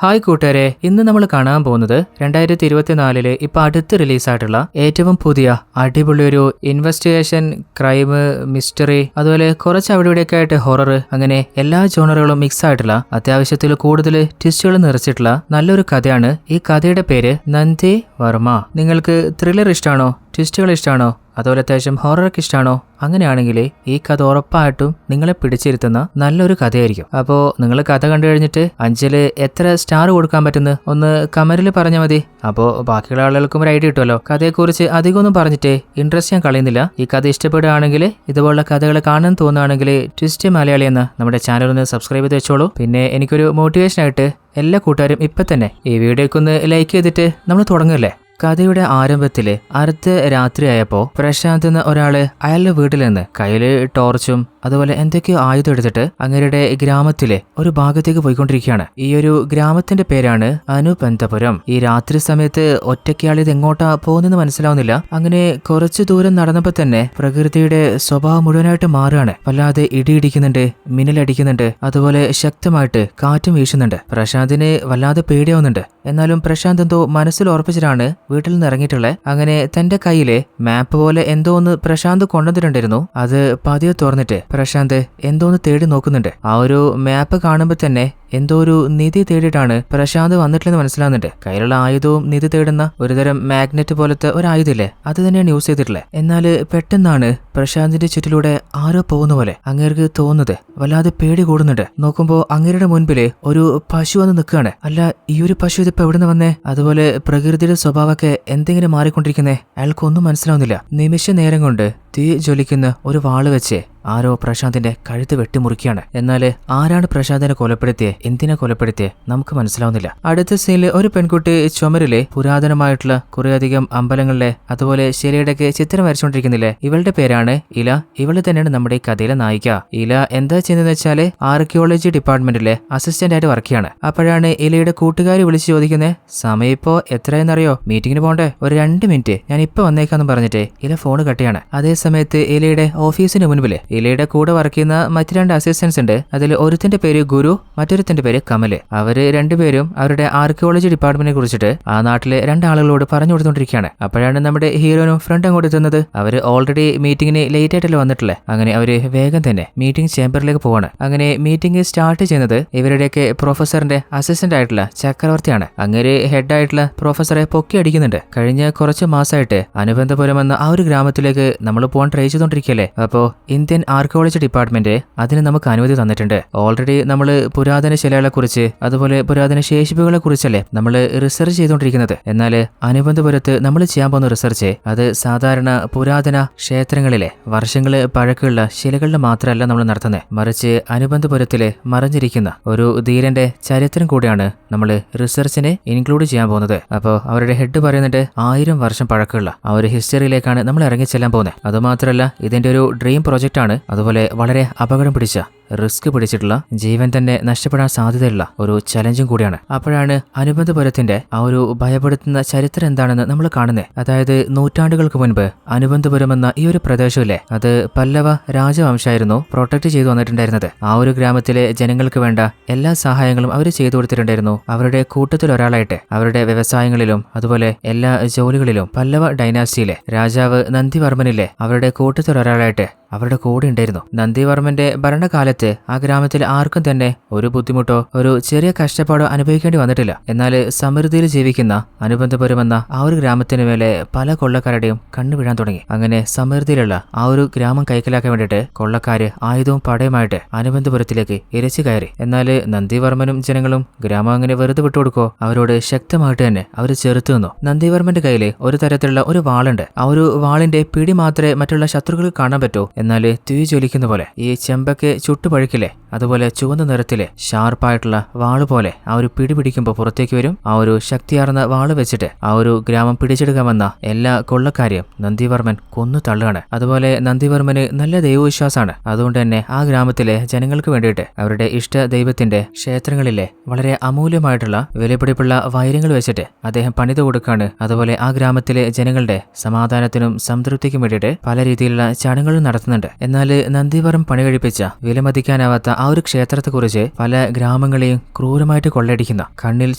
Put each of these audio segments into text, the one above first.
Hi കൂട്ടുകാരെ, ഇന്ന് നമ്മൾ കാണാൻ പോകുന്നത് 2024 ഇപ്പൊ അടുത്ത് റിലീസായിട്ടുള്ള ഏറ്റവും പുതിയ അടിപൊളി ഒരു ഇൻവെസ്റ്റിഗേഷൻ, ക്രൈം, മിസ്റ്ററി, അതുപോലെ കുറച്ച് അവിടെ ഇവിടെയൊക്കെ ആയിട്ട് ഹൊറർ, അങ്ങനെ എല്ലാ ജോണറുകളും മിക്സ് ആയിട്ടുള്ള അത്യാവശ്യത്തിൽ കൂടുതൽ ട്വിസ്റ്റുകൾ നിറച്ചിട്ടുള്ള നല്ലൊരു കഥയാണ്. ഈ കഥയുടെ പേര് നന്ദി വർമ്മ. നിങ്ങൾക്ക് ത്രില്ലർ ഇഷ്ടമാണോ, ട്വിസ്റ്റുകൾ ഇഷ്ടമാണോ, അതുപോലെ അത്യാവശ്യം ഹൊററൊക്കെ ഇഷ്ടമാണോ? അങ്ങനെയാണെങ്കിൽ ഈ കഥ ഉറപ്പായിട്ടും നിങ്ങളെ പിടിച്ചിരുത്തുന്ന നല്ലൊരു കഥയായിരിക്കും. അപ്പോൾ നിങ്ങൾ കഥ കണ്ടു കഴിഞ്ഞിട്ട് 5-ൽ എത്ര സ്റ്റാർ കൊടുക്കാൻ പറ്റുന്ന ഒന്ന് കമന്റിൽ പറഞ്ഞാൽ മതി. അപ്പോൾ ബാക്കിയുള്ള ആളുകൾക്കും ഒരു ഐഡിയ കിട്ടുമല്ലോ. കഥയെക്കുറിച്ച് അധികമൊന്നും പറഞ്ഞിട്ട് ഇൻട്രസ്റ്റ് ഞാൻ കളയുന്നില്ല. ഈ കഥ ഇഷ്ടപ്പെടുകയാണെങ്കിൽ, ഇതുപോലുള്ള കഥകൾ കാണാൻ തോന്നുകയാണെങ്കിൽ ട്വിസ്റ്റ് മലയാളി എന്ന നമ്മുടെ ചാനൽ ഒന്ന് സബ്സ്ക്രൈബ് ചെയ്ത് വെച്ചോളൂ. പിന്നെ എനിക്കൊരു മോട്ടിവേഷനായിട്ട് എല്ലാ കൂട്ടുകാരും ഇപ്പം തന്നെ ഈ വീഡിയോക്കൊന്ന് ലൈക്ക് ചെയ്തിട്ട് നമ്മൾ തുടങ്ങല്ലേ. കഥയുടെ ആരംഭത്തില് അർദ്ധരാത്രിയായപ്പോ പ്രശാന്ത് എന്ന ഒരാള് അയാളുടെ വീട്ടിൽ നിന്ന് കയ്യില് ടോർച്ചും അതുപോലെ എന്തൊക്കെയോ ആയുധം എടുത്തിട്ട് അങ്ങേരുടെ ഗ്രാമത്തിലെ ഒരു ഭാഗത്തേക്ക് പോയിക്കൊണ്ടിരിക്കുകയാണ്. ഈ ഒരു ഗ്രാമത്തിന്റെ പേരാണ് അനുപന്തപുരം. ഈ രാത്രി സമയത്ത് ഒറ്റയ്ക്കാൾ ഇത് എങ്ങോട്ടാ പോകുന്നെന്ന് മനസ്സിലാവുന്നില്ല. അങ്ങനെ കുറച്ചു ദൂരം നടന്നപ്പോ തന്നെ പ്രകൃതിയുടെ സ്വഭാവം മുഴുവനായിട്ട് മാറുകയാണ്. വല്ലാതെ ഇടിയിടിക്കുന്നുണ്ട്, മിന്നലടിക്കുന്നുണ്ട്, അതുപോലെ ശക്തമായിട്ട് കാറ്റും വീശുന്നുണ്ട്. പ്രശാന്തിന് വല്ലാതെ പേടിയാവുന്നുണ്ട്. എന്നാലും പ്രശാന്ത് എന്തോ മനസ്സിൽ ഉറപ്പിച്ചിട്ടാണ് വീട്ടിൽ നിന്ന് ഇറങ്ങിയിട്ടുള്ളത്. അങ്ങനെ തന്റെ കയ്യിലെ മാപ്പ് പോലെ എന്തോ ഒന്ന് പ്രശാന്ത് കൊണ്ടുവന്നിട്ടുണ്ടായിരുന്നു. അത് പതിയെ തുറന്നിട്ട് പ്രശാന്ത് എന്തോന്ന് തേടി നോക്കുന്നുണ്ട്. ആ ഒരു മാപ്പ് കാണുമ്പോൾ തന്നെ എന്തോ ഒരു നിധി തേടിയിട്ടാണ് പ്രശാന്ത് വന്നിട്ടില്ലെന്ന് മനസ്സിലാവുന്നുണ്ട്. കയ്യിലുള്ള ആയുധവും നിധി തേടുന്ന ഒരുതരം മാഗ്നറ്റ് പോലത്തെ ഒരു ആയുധമില്ലേ, അത് തന്നെയാണ് യൂസ് ചെയ്തിട്ടുള്ളത്. എന്നാൽ പെട്ടെന്നാണ് പ്രശാന്തിന്റെ ചുറ്റിലൂടെ ആരോ പോകുന്ന പോലെ അങ്ങേർക്ക് തോന്നുന്നത്. വല്ലാതെ പേടി കൂടുന്നുണ്ട്. നോക്കുമ്പോൾ അങ്ങേരുടെ മുൻപില് ഒരു പശു വന്ന് നിൽക്കുകയാണ്. അല്ല, ഈ ഒരു പശു ഇതിപ്പോ എവിടുന്ന് വന്നേ? അതുപോലെ പ്രകൃതിയുടെ സ്വഭാവമൊക്കെ എന്തെങ്കിലും മാറിക്കൊണ്ടിരിക്കുന്നേ? അയാൾക്കൊന്നും മനസ്സിലാവുന്നില്ല. നിമിഷ നേരം കൊണ്ട് തീ ജ്വലിക്കുന്ന ഒരു വാള് വെച്ച് ആരോ പ്രശാന്തിന്റെ കഴുത്ത് വെട്ടിമുറിക്കുകയാണ്. എന്നാൽ ആരാണ് പ്രശാന്തിനെ കൊലപ്പെടുത്തിയെ, എന്തിനാ കൊലപ്പെടുത്തിയെ നമുക്ക് മനസ്സിലാവുന്നില്ല. അടുത്ത സീനില് ഒരു പെൺകുട്ടി ചുമരിലെ പുരാതനമായിട്ടുള്ള കുറേയധികം അമ്പലങ്ങളിലെ അതുപോലെ ശിലയുടെയൊക്കെ ചിത്രം വരച്ചുകൊണ്ടിരിക്കുന്നില്ലേ, ഇവളുടെ പേരാണ് ഇല. ഇവള് തന്നെയാണ് നമ്മുടെ ഈ കഥയിലെ നായിക. ഇല എന്താ ചെയ്യുന്നതെന്ന് വെച്ചാല് ആർക്കിയോളജി ഡിപ്പാർട്ട്മെന്റിലെ അസിസ്റ്റന്റ് ആയിട്ട് വർക്ക് ചെയ്യാണ്. അപ്പോഴാണ് ഇലയുടെ കൂട്ടുകാരി വിളിച്ച് ചോദിക്കുന്നത്, സമയം ഇപ്പോ എത്രയെന്നറിയോ, മീറ്റിങ്ങിന് പോണ്ടേ, ഒരു 2 മിനിറ്റ് ഞാൻ ഇപ്പൊ വന്നേക്കാന്ന് പറഞ്ഞിട്ട് ഇല ഫോൺ കട്ടിയാണ്. അതേസമയത്ത് ഇലയുടെ ഓഫീസിന് മുൻപില് ഇലയുടെ കൂടെ വർക്ക് ചെയ്യുന്ന മറ്റു 2 അസിസ്റ്റൻസ് ഉണ്ട്. അതിൽ ഒരുത്തിന്റെ പേര് ഗുരു, മറ്റൊരുത്തിന്റെ പേര് കമല്. അവര് രണ്ടുപേരും അവരുടെ ആർക്കിയോളജി ഡിപ്പാർട്ട്മെന്റിനെ കുറിച്ചിട്ട് ആ നാട്ടിലെ 2 ആളുകളോട് പറഞ്ഞു കൊടുത്തോണ്ടിരിക്കുകയാണ്. അപ്പോഴാണ് നമ്മുടെ ഹീറോനും ഫ്രണ്ട് അങ്ങോട്ട് എത്തുന്നത്. അവര് ഓൾറെഡി മീറ്റിംഗിന് ലേറ്റ് ആയിട്ടല്ലേ വന്നിട്ടില്ലേ. അങ്ങനെ അവര് വേഗം തന്നെ മീറ്റിംഗ് ചേംബറിലേക്ക് പോവാണ്. അങ്ങനെ മീറ്റിംഗ് സ്റ്റാർട്ട് ചെയ്യുന്നത് ഇവരുടെയൊക്കെ പ്രൊഫസറിന്റെ അസിസ്റ്റന്റ് ആയിട്ടുള്ള ചക്രവർത്തിയാണ്. അങ്ങനെ ഹെഡ് ആയിട്ടുള്ള പ്രൊഫസറെ പൊക്കി അടിക്കുന്നുണ്ട്. കഴിഞ്ഞ കുറച്ച് മാസമായിട്ട് അനുബന്ധപുരം എന്ന ആ ഒരു ഗ്രാമത്തിലേക്ക് നമ്മൾ പോകാൻ ട്രൈ ചെയ്തോണ്ടിരിക്കല്ലേ. അപ്പോ ഇന്ത്യൻ ആർക്കിയോളജി ഡിപ്പാർട്ട്മെന്റ് അതിന് നമുക്ക് അനുമതി തന്നിട്ടുണ്ട്. ഓൾറെഡി നമ്മൾ പുരാതന ശിലകളെ കുറിച്ച് അതുപോലെ പുരാതന ശേഷിപ്പുകളെ കുറിച്ചല്ലേ നമ്മൾ റിസർച്ച് ചെയ്തുകൊണ്ടിരിക്കുന്നത്. എന്നാൽ അനുബന്ധപുരത്ത് നമ്മൾ ചെയ്യാൻ പോകുന്ന റിസർച്ച് അത് സാധാരണ പുരാതന ക്ഷേത്രങ്ങളിലെ വർഷങ്ങള് പഴക്കമുള്ള ശിലകളുടെ മാത്രമല്ല നമ്മൾ നടത്തുന്നത്, മറിച്ച് അനുബന്ധപുരത്തില് മറഞ്ഞിരിക്കുന്ന ഒരു ധീരന്റെ ചരിത്രം കൂടിയാണ് നമ്മൾ റിസർച്ചിനെ ഇൻക്ലൂഡ് ചെയ്യാൻ പോകുന്നത്. അപ്പോൾ അവരുടെ ഹെഡ് പറയുന്നുണ്ട് 1000 വർഷം പഴക്കമുള്ള ആ ഒരു ഹിസ്റ്ററിയിലേക്കാണ് നമ്മൾ ഇറങ്ങിച്ചെല്ലാൻ പോകുന്നത്. അതുമാത്രമല്ല ഇതിന്റെ ഒരു ഡ്രീം പ്രോജക്റ്റ് ആണ്. അതുപോലെ വളരെ അപകടം പിടിച്ച റിസ്ക് പിടിച്ചിട്ടുള്ള ജീവൻ തന്നെ നഷ്ടപ്പെടാൻ സാധ്യതയുള്ള ഒരു ചലഞ്ചും കൂടിയാണ്. അപ്പോഴാണ് അനുബന്ധപുരത്തിന്റെ ആ ഒരു ഭയപ്പെടുത്തുന്ന ചരിത്രം എന്താണെന്ന് നമ്മൾ കാണുന്നത്. അതായത് നൂറ്റാണ്ടുകൾക്ക് മുൻപ് അനുബന്ധപുരം എന്ന ഈ ഒരു പ്രദേശമില്ലേ, അത് പല്ലവ രാജവംശമായിരുന്നു പ്രൊട്ടക്ട് ചെയ്തു വന്നിട്ടുണ്ടായിരുന്നത്. ആ ഒരു ഗ്രാമത്തിലെ ജനങ്ങൾക്ക് വേണ്ട എല്ലാ സഹായങ്ങളും അവർ ചെയ്തു കൊടുത്തിട്ടുണ്ടായിരുന്നു. അവരുടെ കൂട്ടത്തിൽ ഒരാളായിട്ട് അവരുടെ വ്യവസായങ്ങളിലും അതുപോലെ എല്ലാ ജോലികളിലും പല്ലവ ഡൈനാസ്റ്റിയിലെ രാജാവ് നന്ദിവർമ്മനില്ലേ, അവരുടെ കൂട്ടത്തിൽ ഒരാളായിട്ട് അവരുടെ കൂടെ ഉണ്ടായിരുന്നു. നന്ദിവർമ്മന്റെ ഭരണകാലത്ത് ആ ഗ്രാമത്തിൽ ആർക്കും തന്നെ ഒരു ബുദ്ധിമുട്ടോ ഒരു ചെറിയ കഷ്ടപ്പാടോ അനുഭവിക്കേണ്ടി വന്നിട്ടില്ല. എന്നാൽ സമൃദ്ധിയിൽ ജീവിക്കുന്ന അനുബന്ധപുരം എന്ന ആ ഒരു ഗ്രാമത്തിന് മേലെ പല കൊള്ളക്കാരുടെയും കണ്ണു വീഴാൻ തുടങ്ങി. അങ്ങനെ സമൃദ്ധിയിലുള്ള ആ ഒരു ഗ്രാമം കൈക്കലാക്കാൻ വേണ്ടിയിട്ട് കൊള്ളക്കാര് ആയുധവും പടയുമായിട്ട് അനുബന്ധപുരത്തിലേക്ക് ഇരച്ചു കയറി. എന്നാൽ നന്ദിവർമ്മനും ജനങ്ങളും ഗ്രാമം അങ്ങനെ വെറുതെ വിട്ടുകൊടുക്കോ, അവരോട് ശക്തമായിട്ട് തന്നെ അവർ ചെറുത്തു നിന്നു. നന്ദിവർമ്മന്റെ കയ്യിൽ ഒരു തരത്തിലുള്ള ഒരു വാളുണ്ട്. ആ ഒരു വാളിന്റെ പിടി മാത്രമേ മറ്റുള്ള ശത്രുക്കൾക്ക് കാണാൻ പറ്റൂ. എന്നാൽ തീ ജ്വലിക്കുന്ന പോലെ ഈ ചെമ്പൊക്കെ ചുട്ടുപഴുക്കില്ലേ, അതുപോലെ ചുവന്ന നിറത്തിലെ ഷാർപ്പായിട്ടുള്ള വാള് പോലെ ആ ഒരു പിടി പിടിക്കുമ്പോൾ പുറത്തേക്ക് വരും. ആ ഒരു ശക്തിയാർന്ന വാള് വെച്ചിട്ട് ആ ഒരു ഗ്രാമം പിടിച്ചെടുക്കാമെന്ന എല്ലാ കൊള്ളക്കാരെയും നന്ദിവർമ്മൻ കൊന്നു തള്ളുകയാണ്. അതുപോലെ നന്ദിവർമ്മന് നല്ല ദൈവവിശ്വാസമാണ്. അതുകൊണ്ട് തന്നെ ആ ഗ്രാമത്തിലെ ജനങ്ങൾക്ക് വേണ്ടിയിട്ട് അവരുടെ ഇഷ്ട ദൈവത്തിന്റെ ക്ഷേത്രങ്ങളിലെ വളരെ അമൂല്യമായിട്ടുള്ള വിലപിടിപ്പുള്ള വിലപിടിപ്പുള്ള വൈരങ്ങൾ വെച്ചിട്ട് അദ്ദേഹം പണിത് കൊടുക്കാണ്. അതുപോലെ ആ ഗ്രാമത്തിലെ ജനങ്ങളുടെ സമാധാനത്തിനും സംതൃപ്തിക്കും വേണ്ടിയിട്ട് പല രീതിയിലുള്ള ചടങ്ങുകളും നടത്തുന്നുണ്ട്. എന്നാൽ നന്ദിവർമ്മൻ പണി കഴിപ്പിച്ച വിലമതിക്കാനാവാത്ത ആ ഒരു ക്ഷേത്രത്തെക്കുറിച്ച് പല ഗ്രാമങ്ങളെയും ക്രൂരമായിട്ട് കൊള്ളയടിക്കുന്ന കണ്ണിൽ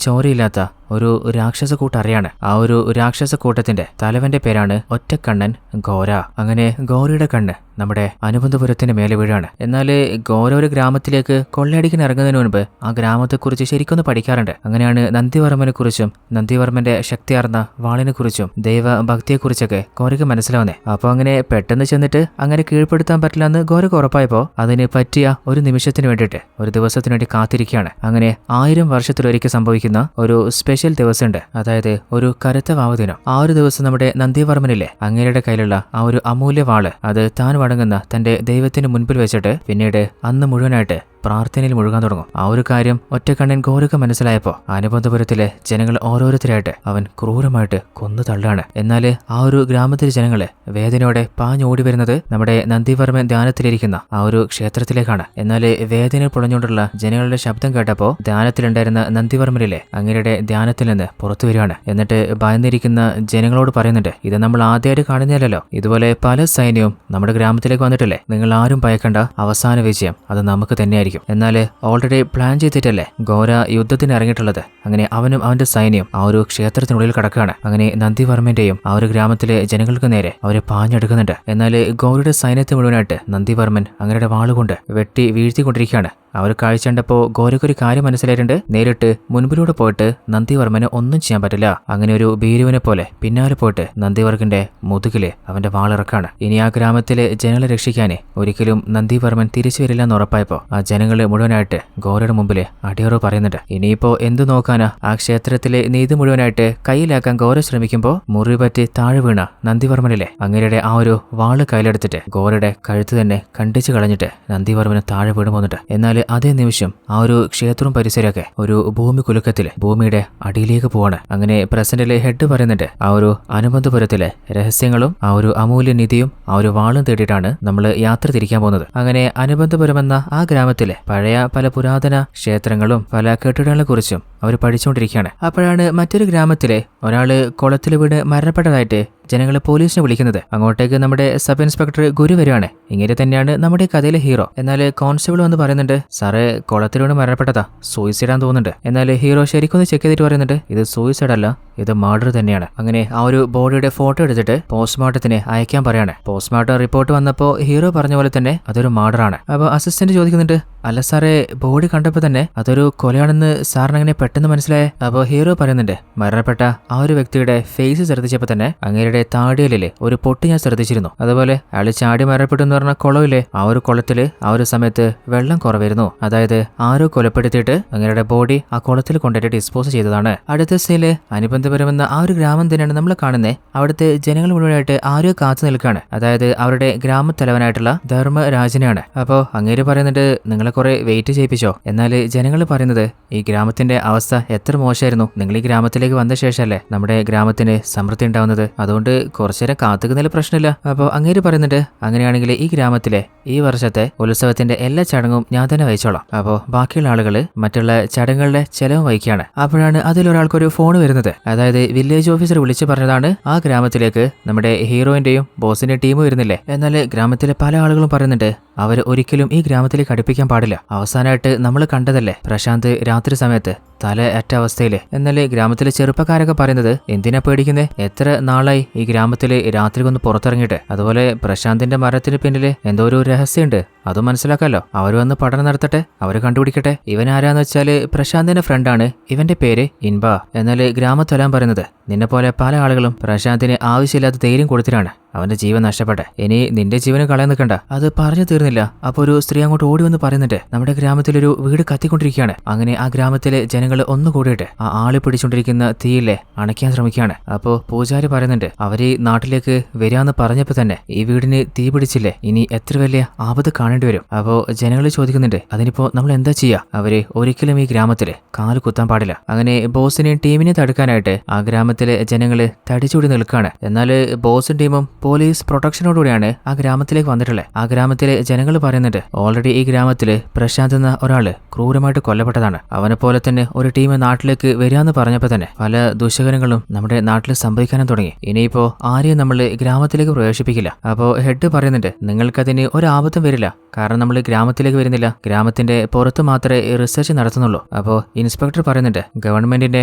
ചോരയില്ലാത്ത ഒരു രാക്ഷസ കൂട്ടറിയാണ്. ആ ഒരു രാക്ഷസ കൂട്ടത്തിന്റെ തലവന്റെ പേരാണ് ഒറ്റക്കണ്ണൻ ഗോര. അങ്ങനെ ഗോരയുടെ കണ്ണ് നമ്മുടെ അനുബന്ധപുരത്തിന് മേലെ വീഴാണ്. എന്നാൽ ഗോര ഒരു ഗ്രാമത്തിലേക്ക് കൊള്ളയടിക്കാൻ ഇറങ്ങുന്നതിന് മുൻപ് ആ ഗ്രാമത്തെക്കുറിച്ച് ശരിക്കൊന്ന് പഠിക്കാറുണ്ട്. അങ്ങനെയാണ് നന്ദിവർമ്മനെ കുറിച്ചും നന്ദിവർമ്മന്റെ ശക്തിയാർന്ന വാളിനെ കുറിച്ചും ദൈവഭക്തിയെക്കുറിച്ചൊക്കെ ഗോരയ്ക്ക് മനസ്സിലാവുന്നേ. അപ്പൊ അങ്ങനെ പെട്ടെന്ന് ചെന്നിട്ട് അങ്ങനെ കീഴ്പ്പെടുത്താൻ പറ്റില്ല എന്ന് ഗോരയ്ക്ക് ഉറപ്പായപ്പോ അതിന് പറ്റിയ ഒരു നിമിഷത്തിന് വേണ്ടിയിട്ട് ഒരു ദിവസത്തിന് വേണ്ടി കാത്തിരിക്കുകയാണ്. അങ്ങനെ 1000 വർഷത്തിലൊരിക്കൽ സംഭവിക്കുന്ന ഒരു സ്പെഷ്യൽ ദിവസമുണ്ട്. അതായത് ഒരു കറുത്ത വാവ് ദിനം. ആ ഒരു ദിവസം നമ്മുടെ നന്ദിവർമ്മനിലെ അങ്ങേരുടെ കയ്യിലുള്ള ആ ഒരു അമൂല്യ വാള് അത് താൻ വണങ്ങുന്ന തന്റെ ദൈവത്തിന് മുൻപിൽ വെച്ചിട്ട് പിന്നീട് അന്ന് മുഴുവനായിട്ട് പ്രാർത്ഥനയിൽ മുഴുകാൻ തുടങ്ങും. ആ ഒരു കാര്യം ഒറ്റക്കണ്ണൻ ഗോരയ്ക്ക് മനസ്സിലായപ്പോ അനുബന്ധപുരത്തിലെ ജനങ്ങൾ ഓരോരുത്തരായിട്ട് അവൻ ക്രൂരമായിട്ട് കൊന്നു തള്ളാണ്. എന്നാൽ ആ ഒരു ഗ്രാമത്തിലെ ജനങ്ങള് വേദനയോടെ പാഞ്ഞോടി വരുന്നത് നമ്മുടെ നന്ദിവർമ്മൻ ധ്യാനത്തിലിരിക്കുന്ന ആ ഒരു ക്ഷേത്രത്തിലേക്കാണ്. എന്നാൽ വേദനയിൽ പൊളഞ്ഞുകൊണ്ടുള്ള ജനങ്ങളുടെ ശബ്ദം കേട്ടപ്പോ ധ്യാനത്തിലുണ്ടായിരുന്ന നന്ദിവർമ്മനിലെ അങ്ങയുടെ ധ്യാനത്തിൽ നിന്ന് പുറത്തു വരികയാണ്. എന്നിട്ട് ഭയന്നിരിക്കുന്ന ജനങ്ങളോട് പറയുന്നുണ്ട്, ഇത് നമ്മൾ ആദ്യമായിട്ട് കാണുന്നില്ലല്ലോ, ഇതുപോലെ പല സൈന്യവും നമ്മുടെ ഗ്രാമത്തിലേക്ക് വന്നിട്ടില്ലേ, നിങ്ങൾ ആരും ഭയക്കണ്ട, അവസാന വിജയം അത് നമുക്ക് തന്നെയായിരിക്കും. എന്നാൽ ഓൾറെഡി പ്ലാൻ ചെയ്തിട്ടല്ലേ ഗോര യുദ്ധത്തിന് ഇറങ്ങിയിട്ടുള്ളത്. അങ്ങനെ അവനും അവന്റെ സൈന്യം ആ ഒരു ക്ഷേത്രത്തിനുള്ളിൽ കടക്കുകയാണ്. അങ്ങനെ നന്ദിവർമ്മന്റെയും ആ ഒരു ഗ്രാമത്തിലെ ജനങ്ങൾക്ക് നേരെ അവരെ പാഞ്ഞെടുക്കുന്നുണ്ട്. എന്നാൽ ഗോരയുടെ സൈന്യത്തെ മുഴുവനായിട്ട് നന്ദിവർമ്മൻ അങ്ങയുടെ വാളുകൊണ്ട് വെട്ടി വീഴ്ത്തിക്കൊണ്ടിരിക്കുകയാണ്. അവർ കാഴ്ച കണ്ടപ്പോ ഗോരയ്ക്കൊരു കാര്യം മനസ്സിലായിട്ടുണ്ട്. നേരിട്ട് മുൻപിലൂടെ പോയിട്ട് നന്ദിവർമ്മന് ഒന്നും ചെയ്യാൻ പറ്റില്ല. അങ്ങനെ ഒരു ഭീരുവിനെ പോലെ പിന്നാലെ പോയിട്ട് നന്ദിവർമ്മന്റെ മുതുകില് അവന്റെ വാളിറക്കാണ്. ഇനി ആ ഗ്രാമത്തിലെ ജനങ്ങളെ രക്ഷിക്കാനേ ഒരിക്കലും നന്ദിവർമ്മൻ തിരിച്ചു വരില്ല എന്ന് ഉറപ്പായപ്പോ ആ ജനങ്ങള് മുഴുവനായിട്ട് ഗോരയുടെ മുമ്പില് അടിയറവ് പറയുന്നുണ്ട്. ഇനിയിപ്പോ എന്തു നോക്കാനാ, ആ ക്ഷേത്രത്തിലെ നീതി മുഴുവനായിട്ട് കയ്യിലാക്കാൻ ഗോര ശ്രമിക്കുമ്പോ മുറി പറ്റി താഴെ വീണ നന്ദിവർമ്മനിലെ അങ്ങേരുടെ ആ ഒരു വാള് കയ്യിലെടുത്തിട്ട് ഗോരയുടെ കഴുത്ത് തന്നെ കണ്ടിച്ചു കളഞ്ഞിട്ട് നന്ദിവർമ്മന് താഴെ വീണു പോന്നിട്ട്. എന്നാൽ അതേ നിമിഷം ആ ഒരു ക്ഷേത്രവും പരിസരമൊക്കെ ഒരു ഭൂമി കുലുക്കത്തില് ഭൂമിയുടെ അടിയിലേക്ക് പോവാണ്. അങ്ങനെ പ്രസിഡന്റിലെ ഹെഡ് പറയുന്നുണ്ട്, ആ ഒരു അനുബന്ധപുരത്തിലെ രഹസ്യങ്ങളും ആ ഒരു അമൂല്യ നിധിയും ആ ഒരു വാളും തേടിയിട്ടാണ് നമ്മൾ യാത്ര തിരിക്കാൻ പോകുന്നത്. അങ്ങനെ അനുബന്ധപുരം എന്ന ആ ഗ്രാമത്തിലെ പഴയ പല പുരാതന ക്ഷേത്രങ്ങളും പല കെട്ടിടങ്ങളെ കുറിച്ചും അവർ പഠിച്ചുകൊണ്ടിരിക്കുകയാണ്. അപ്പോഴാണ് മറ്റൊരു ഗ്രാമത്തിലെ ഒരാള് കുളത്തിൽ വീണ് മരണപ്പെട്ടതായിട്ട് ജനങ്ങളെ പോലീസിനെ വിളിക്കുന്നത്. അങ്ങോട്ടേക്ക് നമ്മുടെ സബ് ഇൻസ്പെക്ടർ ഗുരു വരികയാണ്. ഇങ്ങനെ തന്നെയാണ് നമ്മുടെ കഥയിലെ ഹീറോ. എന്നാൽ കോൺസ്റ്റബിൾ വന്ന് പറയുന്നുണ്ട്, സാറേ കുളത്തിൽ വീണ് മരണപ്പെട്ടതാ, സൂയിസൈഡ് ആണെന്ന് തോന്നുന്നുണ്ട്. എന്നാൽ ഹീറോ ശരിക്കൊന്ന് ചെക്ക് ചെയ്തിട്ട് പറയുന്നുണ്ട്, ഇത് സൂയിസൈഡ് അല്ല, ഇത് മർഡർ തന്നെയാണ്. അങ്ങനെ ആ ഒരു ബോഡിയുടെ ഫോട്ടോ എടുത്തിട്ട് പോസ്റ്റ്മോർട്ടത്തിന് അയക്കാൻ പറയാണ്. പോസ്റ്റ്മോർട്ടം റിപ്പോർട്ട് വന്നപ്പോൾ ഹീറോ പറഞ്ഞ പോലെ തന്നെ അതൊരു മർഡർ ആണ്. അപ്പോൾ അസിസ്റ്റന്റ് ചോദിക്കുന്നുണ്ട്, അല്ല സാറേ ബോഡി കണ്ടപ്പോൾ തന്നെ അതൊരു കൊലയാണെന്ന് സാറിന് അങ്ങനെ പെട്ടെന്ന് മനസ്സിലായേ? അപ്പോൾ ഹീറോ പറയുന്നുണ്ട്, മരണപ്പെട്ട ആ ഒരു വ്യക്തിയുടെ ഫേസ് ശ്രദ്ധിച്ചപ്പോൾ തന്നെ അങ്ങേരുടെ താടിയലിലെ ഒരു പൊട്ട് ഞാൻ ശ്രദ്ധിച്ചിരുന്നു. അതുപോലെ അയാൾ ചാടി മരണപ്പെട്ടു എന്ന് പറഞ്ഞ കുളമില്ലേ, ആ ഒരു കുളത്തില് ആ ഒരു സമയത്ത് വെള്ളം കുറവായിരുന്നു. അതായത് ആരോ കൊലപ്പെടുത്തിയിട്ട് അങ്ങേരുടെ ബോഡി ആ കുളത്തിൽ കൊണ്ടിട്ട് ഡിസ്പോസ് ചെയ്തതാണ്. അടുത്ത സീനില് അനുബന്ധപരമെന്ന ആ ഒരു ഗ്രാമം തന്നെയാണ് നമ്മൾ കാണുന്നത്. അവിടുത്തെ ജനങ്ങൾ മുഴുവനായിട്ട് ആരോ കാത്തു നിൽക്കുകയാണ്. അതായത് അവരുടെ ഗ്രാമത്തലവനായിട്ടുള്ള ധർമ്മരാജനെയാണ്. അപ്പോൾ അങ്ങേര് പറയുന്നുണ്ട്, നിങ്ങളെ കുറെ വെയിറ്റ് ചെയ്യിപ്പിച്ചോ? എന്നാൽ ജനങ്ങൾ പറയുന്നത്, ഈ ഗ്രാമത്തിന്റെ അവസ്ഥ എത്ര മോശമായിരുന്നു, നിങ്ങൾ ഈ ഗ്രാമത്തിലേക്ക് വന്ന ശേഷമല്ലേ നമ്മുടെ ഗ്രാമത്തിന് സമൃദ്ധി ഉണ്ടാവുന്നത്, അതുകൊണ്ട് കുറച്ചേരം കാത്തുക്കുന്നതിൽ പ്രശ്നമില്ല. അപ്പോൾ അങ്ങേര് പറയുന്നുണ്ട്, അങ്ങനെയാണെങ്കിൽ ഈ ഗ്രാമത്തിലെ ഈ വർഷത്തെ ഉത്സവത്തിന്റെ എല്ലാ ചടങ്ങും ഞാൻ തന്നെ വഹിച്ചോളാം. അപ്പോൾ ബാക്കിയുള്ള ആളുകൾ മറ്റുള്ള ചടങ്ങുകളുടെ ചെലവ് വഹിക്കുകയാണ്. അപ്പോഴാണ് അതിലൊരാൾക്കൊരു ഫോൺ വരുന്നത്. അതായത് വില്ലേജ് ഓഫീസർ വിളിച്ചു പറഞ്ഞതാണ്, ആ ഗ്രാമത്തിലേക്ക് നമ്മുടെ ഹീറോയിന്റെയും ബോസിന്റെ ടീം വരുന്നില്ലേ. എന്നാൽ ഗ്രാമത്തിലെ പല ആളുകളും പറയുന്നുണ്ട്, അവർ ഒരിക്കലും ഈ ഗ്രാമത്തിലേക്ക് അടുപ്പിക്കാൻ പാടില്ല. അവസാനമായിട്ട് നമ്മൾ കണ്ടതല്ലേ പ്രശാന്ത് രാത്രി സമയത്ത് തല അറ്റ അവസ്ഥയില്. എന്നാൽ ഗ്രാമത്തിലെ ചെറുപ്പക്കാരൊക്കെ പറയുന്നത്, എന്തിനാ പേടിക്കുന്നേ, എത്ര നാളായി ഈ ഗ്രാമത്തില് രാത്രി ഒന്ന് പുറത്തിറങ്ങിയിട്ട്. അതുപോലെ പ്രശാന്തിന്റെ മരണത്തിന് പിന്നില് എന്തോ ഒരു രഹസ്യമുണ്ട്, അതും മനസ്സിലാക്കാലോ. അവർ വന്ന് പഠനം നടത്തട്ടെ, അവര് കണ്ടുപിടിക്കട്ടെ. ഇവൻ ആരാന്ന് വെച്ചാല് പ്രശാന്തിന്റെ ഫ്രണ്ടാണ്, ഇവന്റെ പേര് ഇൻബ. എന്നാൽ ഗ്രാമത്തൊലാൻ പറയുന്നത്, നിന്നെ പോലെ പല ആളുകളും പ്രശാന്തിന് ആവശ്യമില്ലാത്ത ധൈര്യം കൊടുത്തിട്ടാണ് അവന്റെ ജീവൻ നഷ്ടപ്പെട്ടെ. ഇനി നിന്റെ ജീവന് കളയാൻ നിൽക്കണ്ട. അത് പറഞ്ഞു തീർന്നില്ല. അപ്പൊ ഒരു സ്ത്രീ അങ്ങോട്ട് ഓടി വന്ന് പറയുന്നുണ്ട്, നമ്മുടെ ഗ്രാമത്തിലൊരു വീട് കത്തിക്കൊണ്ടിരിക്കുകയാണ്. അങ്ങനെ ആ ഗ്രാമത്തിലെ ജനങ്ങൾ ഒന്നുകൂടിയിട്ട് ആ ആളി പിടിച്ചോണ്ടിരിക്കുന്ന തീയിലെ അണയ്ക്കാൻ ശ്രമിക്കുകയാണ്. അപ്പോ പൂജാരി പറയുന്നുണ്ട്, അവര് നാട്ടിലേക്ക് വരാന്ന് പറഞ്ഞപ്പോ തന്നെ ഈ വീടിന് തീ പിടിച്ചില്ലേ, ഇനി എത്ര വലിയ ആപത്ത് കാണേണ്ടി വരും. അപ്പോൾ ജനങ്ങൾ ചോദിക്കുന്നുണ്ട് അതിനിപ്പോ നമ്മൾ എന്താ ചെയ്യുക? അവര് ഒരിക്കലും ഈ ഗ്രാമത്തില് കാല് കുത്താൻ പാടില്ല. അങ്ങനെ ബോസിനെയും ടീമിനെ തടുക്കാനായിട്ട് ആ ഗ്രാമത്തിലെ ജനങ്ങള് തടിച്ചുകൂടി നിൽക്കുകയാണ്. എന്നാൽ ബോസും ടീമും പോലീസ് പ്രൊട്ടക്ഷനോടുകൂടിയാണ് ആ ഗ്രാമത്തിലേക്ക് വന്നിട്ടുള്ളത്. ആ ഗ്രാമത്തിലെ ജനങ്ങൾ പറയുന്നുണ്ട് ഓൾറെഡി ഈ ഗ്രാമത്തില് പ്രശാന്ത് എന്ന ഒരാള് ക്രൂരമായിട്ട് കൊല്ലപ്പെട്ടതാണ്. അവനെ പോലെ തന്നെ ഒരു ടീം നാട്ടിലേക്ക് വരികയെന്ന് പറഞ്ഞപ്പോൾ തന്നെ പല ദുശകരങ്ങളും നമ്മുടെ നാട്ടിൽ സംഭവിക്കാനും തുടങ്ങി. ഇനിയിപ്പോ ആരെയും നമ്മൾ ഗ്രാമത്തിലേക്ക് പ്രവേശിപ്പിക്കില്ല. അപ്പോ ഹെഡ് പറയുന്നുണ്ട് നിങ്ങൾക്കതിന് ഒരാപത്തും വരില്ല, കാരണം നമ്മൾ ഗ്രാമത്തിലേക്ക് വരുന്നില്ല, ഗ്രാമത്തിന്റെ പുറത്ത് മാത്രമേ റിസർച്ച് നടത്തുന്നുള്ളൂ. അപ്പോ ഇൻസ്പെക്ടർ പറയുന്നുണ്ട് ഗവൺമെന്റിന്റെ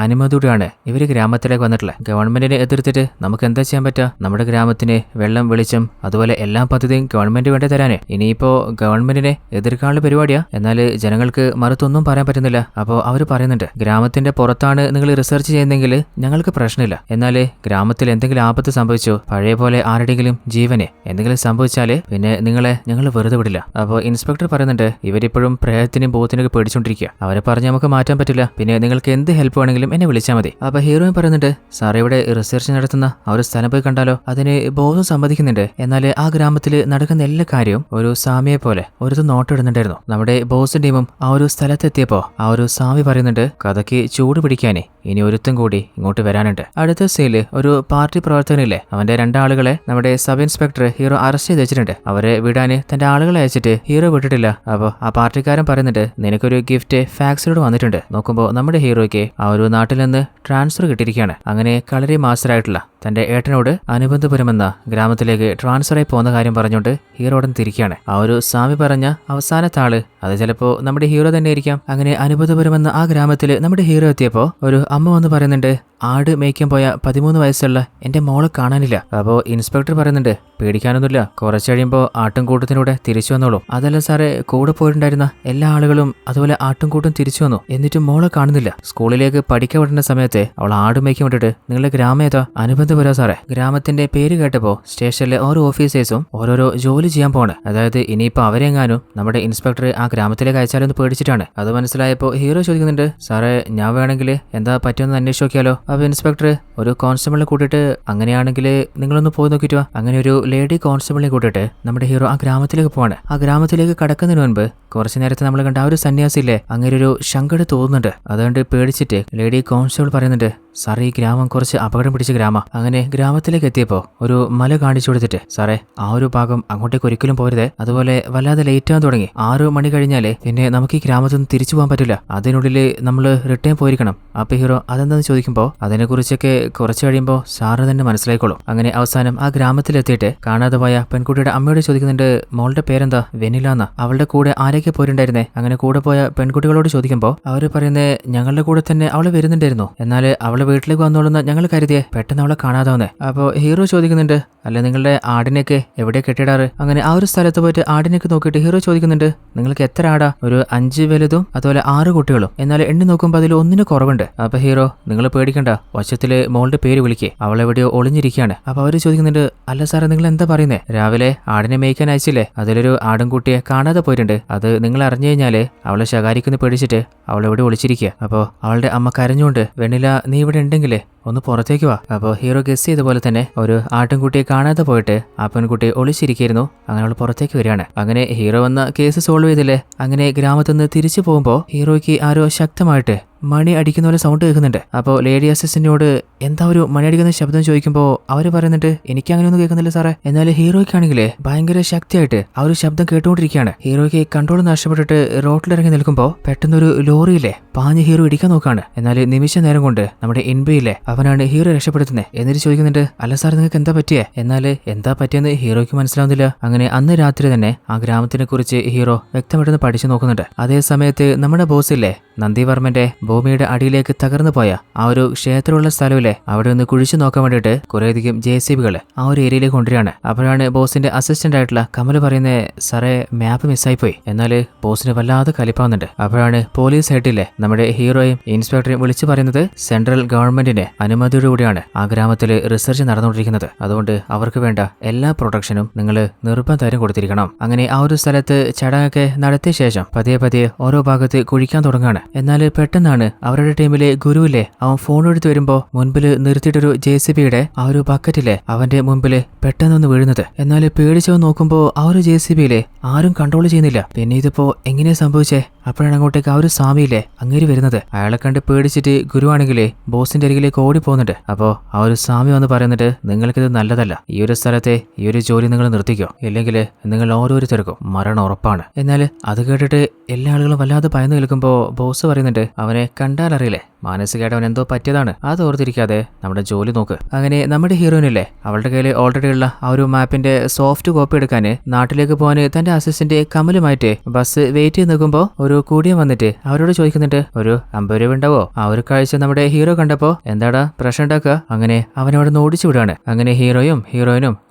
അനുമതിയോടെയാണ് ഇവര് ഗ്രാമത്തിലേക്ക് വന്നിട്ടുള്ളത്. ഗവൺമെന്റിനെ എതിർത്തിട്ട് നമുക്ക് എന്താ ചെയ്യാൻ പറ്റുക? നമ്മുടെ ഗ്രാമത്തിന് വെള്ളം, വെളിച്ചം, അതുപോലെ എല്ലാ പദ്ധതിയും ഗവൺമെന്റ് വേണ്ടി തരാന്. ഇനിയിപ്പോ ഗവൺമെന്റിനെ എതിർക്കാനുള്ള പരിപാടിയാ. എന്നാൽ ജനങ്ങൾക്ക് മറുത്തൊന്നും പറയാൻ പറ്റുന്നില്ല. അപ്പോൾ അവർ പറയുന്നുണ്ട് ഗ്രാമത്തിന്റെ പുറത്താണ് നിങ്ങൾ റിസർച്ച് ചെയ്യുന്നതെങ്കിൽ ഞങ്ങൾക്ക് പ്രശ്നമില്ല, എന്നാൽ ഗ്രാമത്തിൽ എന്തെങ്കിലും ആപത്ത് സംഭവിച്ചോ, പഴയ പോലെ ആരുടെയെങ്കിലും ജീവനെ എന്തെങ്കിലും സംഭവിച്ചാല് പിന്നെ നിങ്ങളെ ഞങ്ങൾ വെറുതെ വിടില്ല. അപ്പോൾ ഇൻസ്പെക്ടർ പറയുന്നുണ്ട് ഇവരിപ്പോഴും പ്രേതത്തിനും ബോത്തിനൊക്കെ പേടിച്ചോണ്ടിരിക്കുക, അവരെ പറഞ്ഞ് നമുക്ക് മാറ്റാൻ പറ്റില്ല, പിന്നെ നിങ്ങൾക്ക് എന്ത് ഹെൽപ്പ് വേണമെങ്കിലും എന്നെ വിളിച്ചാൽ മതി. അപ്പൊ ഹീറോയും പറയുന്നുണ്ട് സാർ ഇവിടെ റിസർച്ച് നടത്തുന്ന ആ ഒരു സ്ഥലം പോയി കണ്ടാലോ? അതിന് ബോസും സമ്മതിക്കുന്നുണ്ട്. എന്നാൽ ആ ഗ്രാമത്തിൽ നടക്കുന്ന എല്ലാ കാര്യവും ഒരു സാമിയെ പോലെ ഒരു നോട്ടിടുന്നുണ്ടായിരുന്നു. നമ്മുടെ ബോസും ടീമും ആ ഒരു സ്ഥലത്തെത്തിയപ്പോ ആ ഒരു സാമി പറയുന്നുണ്ട് കഥയ്ക്ക് ചൂട് പിടിക്കാനേ ഇനി ഒരുത്തും കൂടി ഇങ്ങോട്ട് വരാനുണ്ട്. അടുത്ത സീനില് ഒരു പാർട്ടി പ്രവർത്തകനില്ലേ, അവന്റെ രണ്ടാളുകളെ നമ്മുടെ സബ് ഇൻസ്പെക്ടർ ഹീറോ അറസ്റ്റ് ചെയ്ത് വെച്ചിട്ടുണ്ട്. അവരെ വിടാന് തന്റെ ആളുകളെ അയച്ചിട്ട് ഹീറോ വിട്ടിട്ടില്ല. അപ്പൊ ആ പാർട്ടിക്കാരൻ പറയുന്നുണ്ട് നിനക്കൊരു ഗിഫ്റ്റ് ഫാക്സിലൂടെ വന്നിട്ടുണ്ട്. നോക്കുമ്പോൾ നമ്മുടെ ഹീറോയ്ക്ക് ആ ഒരു നാട്ടിൽ നിന്ന് ട്രാൻസ്ഫർ കിട്ടിയിരിക്കുകയാണ്. അങ്ങനെ കളരി മാസ്റ്റർ ആയിട്ടുള്ള തന്റെ ഏട്ടനോട് അനുബന്ധപുരമെന്ന ഗ്രാമത്തിലേക്ക് ട്രാൻസ്ഫറായി പോകുന്ന കാര്യം പറഞ്ഞുകൊണ്ട് ഹീറോടൻ തിരിക്കുകയാണ്. ആ ഒരു സ്വാമി പറഞ്ഞ അവസാനത്തെ ആള് അത് ചിലപ്പോ നമ്മുടെ ഹീറോ തന്നെ ആയിരിക്കാം. അങ്ങനെ അനുബന്ധപുരമെന്ന ആ ഗ്രാമത്തില് നമ്മുടെ ഹീറോ എത്തിയപ്പോ ഒരു അമ്മ വന്ന് പറയുന്നുണ്ട് ആട് മേയ്ക്കാൻ പോയ 13 വയസ്സുള്ള എന്റെ മോളെ കാണാനില്ല. അപ്പോ ഇൻസ്പെക്ടർ പറയുന്നുണ്ട് പേടിക്കാനൊന്നുമില്ല, കുറച്ച് കഴിയുമ്പോൾ ആട്ടുംകൂട്ടത്തിലൂടെ തിരിച്ചു വന്നോളൂ. അതല്ല സാറേ, കൂടെ പോയിട്ടുണ്ടായിരുന്ന എല്ലാ ആളുകളും അതുപോലെ ആട്ടുംകൂട്ടും തിരിച്ചു വന്നു, എന്നിട്ടും മോളെ കാണുന്നില്ല. സ്കൂളിലേക്ക് പഠിക്കാൻ വിടുന്ന സമയത്ത് അവൾ ആട് മേയ്ക്കാൻ വിട്ടിട്ട് നിങ്ങളുടെ ഗ്രാമം ഏതാ? അനുബന്ധപുരം സാറേ. ഗ്രാമത്തിന്റെ പേര് കേട്ടപ്പോ സ്റ്റേഷനിലെ ഓരോ ഓഫീസേഴ്സും ഓരോരോ ജോലി ചെയ്യാൻ പോണ്. അതായത് ഇനിയിപ്പോ അവരെങ്ങാനും നമ്മുടെ ഇൻസ്പെക്ടർ ആ ഗ്രാമത്തിലേക്ക് അയച്ചാലെന്ന് പേടിച്ചിട്ടാണ്. അത് മനസ്സിലായപ്പോ ഹീറോ ചോദിക്കുന്നുണ്ട് സാറേ ഞാൻ വേണമെങ്കിൽ എന്താ പറ്റുമെന്ന് അന്വേഷിച്ച് നോക്കിയാലോ? അപ്പൊ ഇൻസ്പെക്ടർ ഒരു കോൺസ്റ്റബിളിനെ കൂട്ടിയിട്ട് അങ്ങനെയാണെങ്കിൽ നിങ്ങളൊന്ന് പോയി നോക്കിയിട്ട് വാ. അങ്ങനെ ഒരു ലേഡി കോൺസ്റ്റബിളിനെ കൂട്ടിയിട്ട് നമ്മുടെ ഹീറോ ആ ഗ്രാമത്തിലേക്ക് പോവാണ്. ആ ഗ്രാമത്തിലേക്ക് കടക്കുന്നതിന് മുൻപ് കുറച്ചു നേരത്തെ നമ്മൾ കണ്ട ആ ഒരു സന്യാസിയില്ലേ, അങ്ങനെ ഒരു ശങ്കട് തോന്നുന്നുണ്ട്. അതുകൊണ്ട് പേടിച്ചിട്ട് ലേഡി കോൺസ്റ്റബിൾ പറയുന്നുണ്ട് സാറേ ഈ ഗ്രാമം കുറച്ച് അപകടം പിടിച്ച ഗ്രാമ. അങ്ങനെ ഗ്രാമത്തിലേക്ക് എത്തിയപ്പോ ഒരു മല കാണിച്ചു കൊടുത്തിട്ട് സാറേ ആ ഒരു ഭാഗം അങ്ങോട്ടേക്ക് ഒരിക്കലും പോരുതേ, അതുപോലെ വല്ലാതെ ലേറ്റ് ആവാൻ തുടങ്ങി, 6 മണി കഴിഞ്ഞാലേ പിന്നെ നമുക്ക് ഈ ഗ്രാമത്തിൽ നിന്ന് തിരിച്ചു പോകാൻ പറ്റില്ല, അതിനുള്ളിൽ നമ്മൾ റിട്ടേൺ പോയിരിക്കണം. അപ്പൊ ഹീറോ അതെന്താന്ന് ചോദിക്കുമ്പോൾ അതിനെക്കുറിച്ചൊക്കെ കുറച്ച് കഴിയുമ്പോൾ സാറ് തന്നെ മനസ്സിലായിക്കോളും. അങ്ങനെ അവസാനം ആ ഗ്രാമത്തിലെത്തിയിട്ട് കാണാതെ പോയ പെൺകുട്ടിയുടെ അമ്മയോട് ചോദിക്കുന്നുണ്ട് മോളുടെ പേരെന്താ? വെനില എന്നാ. അവളുടെ കൂടെ ആരൊക്കെ പോയിട്ടുണ്ടായിരുന്നേ? അങ്ങനെ കൂടെ പോയ പെൺകുട്ടികളോട് ചോദിക്കുമ്പോൾ അവര് പറയുന്നത് ഞങ്ങളുടെ കൂടെ തന്നെ അവള് വരുന്നുണ്ടായിരുന്നു, എന്നാൽ അവള് വീട്ടിലേക്ക് വന്നോളുന്ന ഞങ്ങൾ കരുതിയേ, പെട്ടെന്ന് അവളെ കാണാതാവുന്നേ. അപ്പോൾ ഹീറോ ചോദിക്കുന്നുണ്ട് അല്ല നിങ്ങളുടെ ആടിനെയൊക്കെ എവിടെ കെട്ടിടാറ്? അങ്ങനെ ആ ഒരു സ്ഥലത്ത് പോയിട്ട് ആടിനൊക്കെ നോക്കിയിട്ട് ഹീറോ ചോദിക്കുന്നുണ്ട് നിങ്ങൾക്ക് എത്ര ആടാ? ഒരു 5 വലുതും അതുപോലെ 6 കുട്ടികളും, എന്നാൽ എണ്ണി നോക്കുമ്പോൾ അതിൽ ഒന്നിന് കുറവുണ്ട്. അപ്പൊ ഹീറോ നിങ്ങൾ പേടിക്കണ്ട, വശത്തില് മോളുടെ പേര് വിളിക്കേ, അവളെവിടെയോ ഒളിഞ്ഞിരിക്കുകയാണ്. അപ്പൊ അവര് ചോദിക്കുന്നുണ്ട് അല്ല സാറേ നിങ്ങൾ എന്താ പറയുന്നേ? രാവിലെ ആടിനെ മേയ്ക്കാൻ അയച്ചില്ലേ, അതിലൊരു ആടുംകുട്ടിയെ കാണാതെ പോയിട്ടുണ്ട്, അത് നിങ്ങൾ അറിഞ്ഞു കഴിഞ്ഞാല് അവളെ ശകാരിക്കുന്ന പേടിച്ചിട്ട് അവളെവിടെ ഒളിച്ചിരിക്കുക. അപ്പോൾ അവളുടെ അമ്മ കരഞ്ഞുകൊണ്ട് വെണ്ണില നീ ഇവിടെ ഉണ്ടെങ്കിലേ ഒന്ന് പുറത്തേക്ക് വാ. അപ്പോൾ ഹീറോ ഗസ് ചെയ്ത പോലെ തന്നെ ഒരു ആട്ടിൻകുട്ടിയെ കാണാതെ പോയിട്ട് ആ പെൺകുട്ടി ഒളിച്ചിരിക്കുന്നു. അങ്ങനെ അവൾ പുറത്തേക്ക് വരികയാണ്. അങ്ങനെ ഹീറോ വന്ന കേസ് സോൾവ് ചെയ്തില്ലേ. അങ്ങനെ ഗ്രാമത്തിൽ നിന്ന് തിരിച്ചു പോകുമ്പോൾ ഹീറോയ്ക്ക് ആരോ ശക്തമായിട്ട് മണി അടിക്കുന്ന പോലെ സൗണ്ട് കേൾക്കുന്നുണ്ട്. അപ്പോൾ ലേഡി അസിസ്റ്റന്റിനോട് എന്താ ഒരു മണി അടിക്കുന്ന ശബ്ദം ചോദിക്കുമ്പോൾ അവര് പറയുന്നുണ്ട് എനിക്ക് അങ്ങനെയൊന്നും കേൾക്കുന്നില്ല സാറേ. എന്നാൽ ഹീറോയ്ക്കാണെങ്കിലേ ഭയങ്കര ശക്തിയായിട്ട് ആ ഒരു ശബ്ദം കേട്ടുകൊണ്ടിരിക്കുകയാണ്. ഹീറോയ്ക്ക് കൺട്രോൾ നഷ്ടപ്പെട്ടിട്ട് റോട്ടിലിറങ്ങി നിൽക്കുമ്പോൾ പെട്ടെന്നൊരു ലോറിയിലെ പാഞ്ഞ് ഹീറോ ഇടിക്കാൻ നോക്കാണ്. എന്നാൽ നിമിഷ നേരം കൊണ്ട് നമ്മുടെ ഇൻബിയിലെ അവനാണ് ഹീറോ രക്ഷപ്പെടുത്തുന്നത്. എന്നിട്ട് ചോദിക്കുന്നുണ്ട് അല്ല സാർ നിങ്ങൾക്ക് എന്താ പറ്റിയേ? എന്നാൽ എന്താ പറ്റിയെന്ന് ഹീറോയ്ക്ക് മനസ്സിലാവുന്നില്ല. അങ്ങനെ അന്ന് രാത്രി തന്നെ ആ ഗ്രാമത്തിനെ കുറിച്ച് ഹീറോ വ്യക്തമായിട്ടൊന്ന് പഠിച്ചു നോക്കുന്നുണ്ട്. അതേ സമയത്ത് നമ്മുടെ ബോസില്ലേ നന്ദിവർമ്മന്റെ ഭൂമിയുടെ അടിയിലേക്ക് തകർന്നു പോയ ആ ഒരു ക്ഷേത്രമുള്ള സ്ഥലമില്ലേ, അവിടെ ഒന്ന് കുഴിച്ചു നോക്കാൻ വേണ്ടിയിട്ട് കുറേയധികം JCBകൾ ആ ഒരു ഏരിയയിലേക്ക് കൊണ്ടുവരികയാണ്. അപ്പോഴാണ് ബോസിന്റെ അസിസ്റ്റന്റ് ആയിട്ടുള്ള കമൽ പറയുന്നത് സാറേ മാപ്പ് മിസ്സായി പോയി. എന്നാൽ ബോസിന് വല്ലാതെ കലിപ്പാവുന്നുണ്ട്. അപ്പോഴാണ് പോലീസ് ഹെഡിലെ നമ്മുടെ ഹീറോയും ഇൻസ്പെക്ടറെയും വിളിച്ചു പറയുന്നത് സെൻട്രൽ ഗവൺമെന്റിന്റെ അനുമതിയോടുകൂടിയാണ് ആ ഗ്രാമത്തിൽ റിസർച്ച് നടന്നുകൊണ്ടിരിക്കുന്നത്, അതുകൊണ്ട് അവർക്ക് വേണ്ട എല്ലാ പ്രൊട്ടക്ഷനും നിങ്ങൾ നിർബന്ധം കൊടുത്തിരിക്കണം. അങ്ങനെ ആ ഒരു സ്ഥലത്ത് ചടങ്ങൊക്കെ നടത്തിയ ശേഷം പതിയെ ഓരോ ഭാഗത്ത് കുഴിക്കാൻ തുടങ്ങുകയാണ്. എന്നാൽ പെട്ടെന്നാണ് അപ്പോഴാണ് അവരുടെ ടീമിലെ ഗുരുവിലെ അവൻ ഫോൺ എടുത്ത് വരുമ്പോ മുൻപിൽ നിർത്തിയിട്ടൊരു JCBയുടെ ആ ഒരു ബക്കറ്റിലെ അവന്റെ മുൻപില് പെട്ടെന്നൊന്ന് വീഴുന്നത്. എന്നാൽ പേടിച്ചവൻ നോക്കുമ്പോ ആ ഒരു JCBയിലെ ആരും കൺട്രോൾ ചെയ്യുന്നില്ല. പിന്നെ ഇതിപ്പോ എങ്ങനെയാ സംഭവിച്ചേ? അപ്പോഴാണ് അങ്ങോട്ടേക്ക് ആ ഒരു സ്വാമിയില്ലേ അങ്ങേര് വരുന്നത്. അയാളെ കണ്ട് പേടിച്ചിട്ട് ഗുരുവാണെങ്കിലേ ബോസിന്റെ അരികിലേക്ക് ഓടി പോകുന്നുണ്ട്. അപ്പോ ആ ഒരു സ്വാമി വന്ന് പറയുന്നുണ്ട്, നിങ്ങൾക്കിത് നല്ലതല്ല. ഈ ഒരു സ്ഥലത്തെ ഈ ഒരു ജോലി നിങ്ങൾ നിർത്തിക്കോ, ഇല്ലെങ്കിൽ നിങ്ങൾ ഓരോരുത്തർക്കും മരണം ഉറപ്പാണ്. എന്നാൽ അത് കേട്ടിട്ട് എല്ലാ ആളുകളും വല്ലാതെ ഭയന്ന് നിൽക്കുമ്പോ ബോസ് പറയുന്നുണ്ട്, അവനെ കണ്ടാൽ അറിയില്ലേ, മാനസികമായിട്ട് അവൻ എന്തോ പറ്റിയതാണ്, അത് ഓർത്തിരിക്കാതെ നമ്മുടെ ജോലി നോക്ക്. അങ്ങനെ നമ്മുടെ ഹീറോയിനില്ലേ അവളുടെ കയ്യിൽ ഓൾറെഡി ഉള്ള ആ ഒരു മാപ്പിന്റെ സോഫ്റ്റ് കോപ്പി എടുക്കാൻ നാട്ടിലേക്ക് പോകാൻ തന്റെ അസിസ്റ്റന്റ് കമലുമായിട്ട് ബസ് വെയിറ്റ് ചെയ്ത് നിൽക്കുമ്പോ ഒരു കൂടിയൻ വന്നിട്ട് അവരോട് ചോദിക്കുന്നുണ്ട്, ഒരു 50 രൂപ ഉണ്ടാവോ? ആ ഒരു കാഴ്ച നമ്മുടെ ഹീറോ കണ്ടപ്പോ എന്താടാ പ്രശ്നം ഉണ്ടാക്കുക? അങ്ങനെ അവനവിടെ നിന്ന് ഓടിച്ചു വിടുകയാണ്. അങ്ങനെ ഹീറോയിനും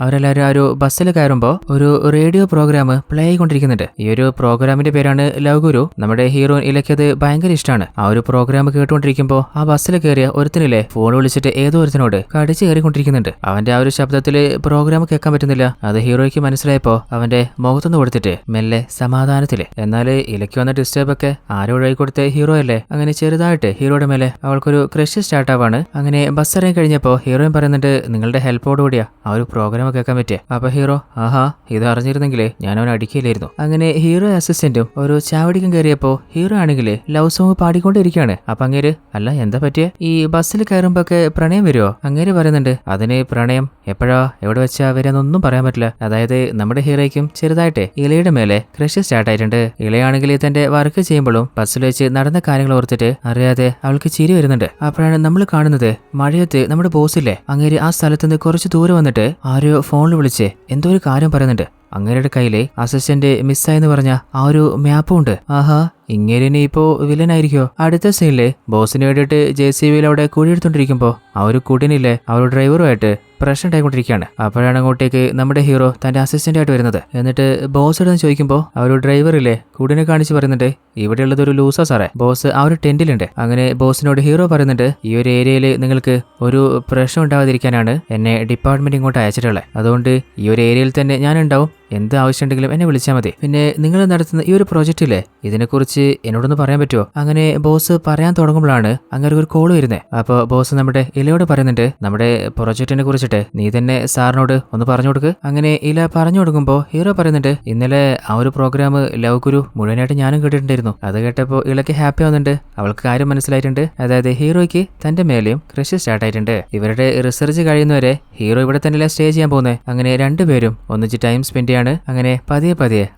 അവരെല്ലാവരും ആ ഒരു ബസ്സിൽ കയറുമ്പോ ഒരു റേഡിയോ പ്രോഗ്രാം പ്ലേ ആയിക്കൊണ്ടിരിക്കുന്നുണ്ട്. ഈ ഒരു പ്രോഗ്രാമിന്റെ പേരാണ് ലവ് ഗുരു. നമ്മുടെ ഹീറോയിൻ ഇലക്കത് ഭയങ്കര ഇഷ്ടമാണ്. ആ ഒരു പ്രോഗ്രാം കേട്ടുകൊണ്ടിരിക്കുമ്പോൾ ആ ബസ്സിൽ കയറിയ ഒരുത്തനില്ലേ ഫോൺ വിളിച്ചിട്ട് ഏതോ ഒരുത്തനോട് കടിച്ചു കയറിക്കൊണ്ടിരിക്കുന്നുണ്ട്. അവന്റെ ആ ഒരു ശബ്ദത്തില് പ്രോഗ്രാം കേൾക്കാൻ പറ്റുന്നില്ല. അത് ഹീറോയ്ക്ക് മനസ്സിലായപ്പോ അവന്റെ മുഖത്തൊന്ന് കൊടുത്തിട്ട് മെല്ലെ സമാധാനത്തില്. എന്നാല് ഇലയ്ക്ക് വന്ന ഡിസ്റ്റർബ് ഒക്കെ ആരോ ഒഴുകി കൊടുത്ത ഹീറോ അല്ലേ. അങ്ങനെ ചെറുതായിട്ട് ഹീറോയുടെ മേലെ അവൾക്കൊരു ക്രഷ് സ്റ്റാർട്ട് ആവാണ്. അങ്ങനെ ബസ് ഇറങ്ങി കഴിഞ്ഞപ്പോ ഹീറോയും പറയുന്നുണ്ട്, നിങ്ങളുടെ ഹെൽപ്പോടുകൂടിയാ ആ ഒരു പ്രോഗ്രാം കേൾക്കാൻ പറ്റിയ. അപ്പൊ ഹീറോ, ആഹാ ഇത് അറിഞ്ഞിരുന്നെങ്കിലേ ഞാൻ അവനെ അടിക്കില്ലായിരുന്നു. അങ്ങനെ ഹീറോ അസിസ്റ്റന്റും ഒരു ചാവടിക്കും കയറിയപ്പോ ഹീറോ ആണെങ്കിൽ ലവ് സോങ് പാടിക്കൊണ്ടിരിക്കുകയാണ്. അപ്പൊ അങ്ങേര്, അല്ല എന്താ പറ്റിയ? ഈ ബസ്സിൽ കയറുമ്പോഴൊക്കെ പ്രണയം വരുമോ? അങ്ങേര് പറയുന്നുണ്ട്, അതിന് പ്രണയം എപ്പോഴാ എവിടെ വെച്ചാ വരാന്നൊന്നും പറയാൻ പറ്റില്ല. അതായത് നമ്മുടെ ഹീറോയ്ക്കും ചെറുതായിട്ട് ഇലയുടെ മേലെ ക്രഷ് സ്റ്റാർട്ട് ആയിട്ടുണ്ട്. ഇലയാണെങ്കിൽ തന്റെ വർക്ക് ചെയ്യുമ്പോഴും ബസ്സിൽ വെച്ച് നടന്ന കാര്യങ്ങൾ ഓർത്തിട്ട് അറിയാതെ അവൾക്ക് ചിരി വരുന്നുണ്ട്. അപ്പോഴാണ് നമ്മൾ കാണുന്നത് മഴയത്ത് നമ്മുടെ ബോസില്ലേ അങ്ങേര് ആ സ്ഥലത്തുനിന്ന് കുറച്ച് ദൂരെ വന്നിട്ട് ആരോ ഫോണിൽ വിളിച്ച് എന്തോ ഒരു കാര്യം പറയുന്നുണ്ട്. അങ്ങേരുടെ കയ്യിലെ അസിസ്റ്റന്റ് മിസ്സായെന്ന് പറഞ്ഞ ആ ഒരു മാപ്പും ഉണ്ട്. ആഹാ, ഇങ്ങനെ ഇപ്പോ വില്ലനായിരിക്കോ? അടുത്ത സീനില് ബോസിന് വേണ്ടിയിട്ട് JCBയിൽ അവിടെ കുഴിയെടുത്തോണ്ടിരിക്കുമ്പോ ആ ഒരു കുടിനില്ലേ ആ ഒരു ഡ്രൈവറുമായിട്ട് പ്രശ്നം ഉണ്ടായിക്കൊണ്ടിരിക്കുകയാണ്. അപ്പോഴാണ് അങ്ങോട്ടേക്ക് നമ്മുടെ ഹീറോ തന്റെ അസിസ്റ്റന്റ് ആയിട്ട് വരുന്നത്. എന്നിട്ട് ബോസ് എടുന്ന് ചോദിക്കുമ്പോൾ ആ ഒരു ഡ്രൈവറില്ലേ കുടിനെ കാണിച്ച് പറയുന്നുണ്ട്, ഇവിടെയുള്ളത് ഒരു ലൂസാ സാറേ. ബോസ് ആ ഒരു ടെന്റിലുണ്ട്. അങ്ങനെ ബോസിനോട് ഹീറോ പറയുന്നുണ്ട്, ഈ ഒരു ഏരിയയിൽ നിങ്ങൾക്ക് ഒരു പ്രശ്നം ഉണ്ടാവാതിരിക്കാനാണ് എന്നെ ഡിപ്പാർട്ട്മെന്റ് ഇങ്ങോട്ട് അയച്ചിട്ടുള്ളത്. അതുകൊണ്ട് ഈ ഒരു ഏരിയയിൽ തന്നെ ഞാൻ ഉണ്ടാവും. എന്ത് ആവശ്യമുണ്ടെങ്കിലും എന്നെ വിളിച്ചാൽ മതി. പിന്നെ നിങ്ങൾ നടത്തുന്ന ഈ ഒരു പ്രോജക്റ്റില്ലേ ഇതിനെക്കുറിച്ച് എന്നോടൊന്ന് പറയാൻ പറ്റുമോ? അങ്ങനെ ബോസ് പറയാൻ തുടങ്ങുമ്പോഴാണ് അങ്ങനെ ഒരു കോള് വരുന്നത്. അപ്പോൾ ബോസ് നമ്മുടെ ഇലയോട് പറയുന്നുണ്ട്, നമ്മുടെ പ്രൊജക്റ്റിനെ കുറിച്ചിട്ട് നീ തന്നെ സാറിനോട് ഒന്ന് പറഞ്ഞു കൊടുക്ക്. അങ്ങനെ ഇല പറഞ്ഞു കൊടുക്കുമ്പോൾ ഹീറോ പറയുന്നുണ്ട്, ഇന്നലെ ആ ഒരു പ്രോഗ്രാം ലവ് ഗുരു മുഴുവനായിട്ട് ഞാനും കേട്ടിട്ടുണ്ടായിരുന്നു. അത് കേട്ടപ്പോൾ ഇളക്ക് ഹാപ്പി ആവുന്നുണ്ട്. അവൾക്ക് കാര്യം മനസ്സിലായിട്ടുണ്ട്. അതായത് ഹീറോയ്ക്ക് തന്റെ മേലെയും ക്രഷ് സ്റ്റാർട്ട് ആയിട്ടുണ്ട്. ഇവരുടെ റിസർച്ച് കഴിയുന്നവരെ ഹീറോ ഇവിടെ തന്നെ സ്റ്റേ ചെയ്യാൻ പോകുന്നത്. അങ്ങനെ രണ്ടുപേരും ഒന്നിച്ച് ടൈം സ്പെൻഡ് ചെയ്യാണ്. അങ്ങനെ പതിയെ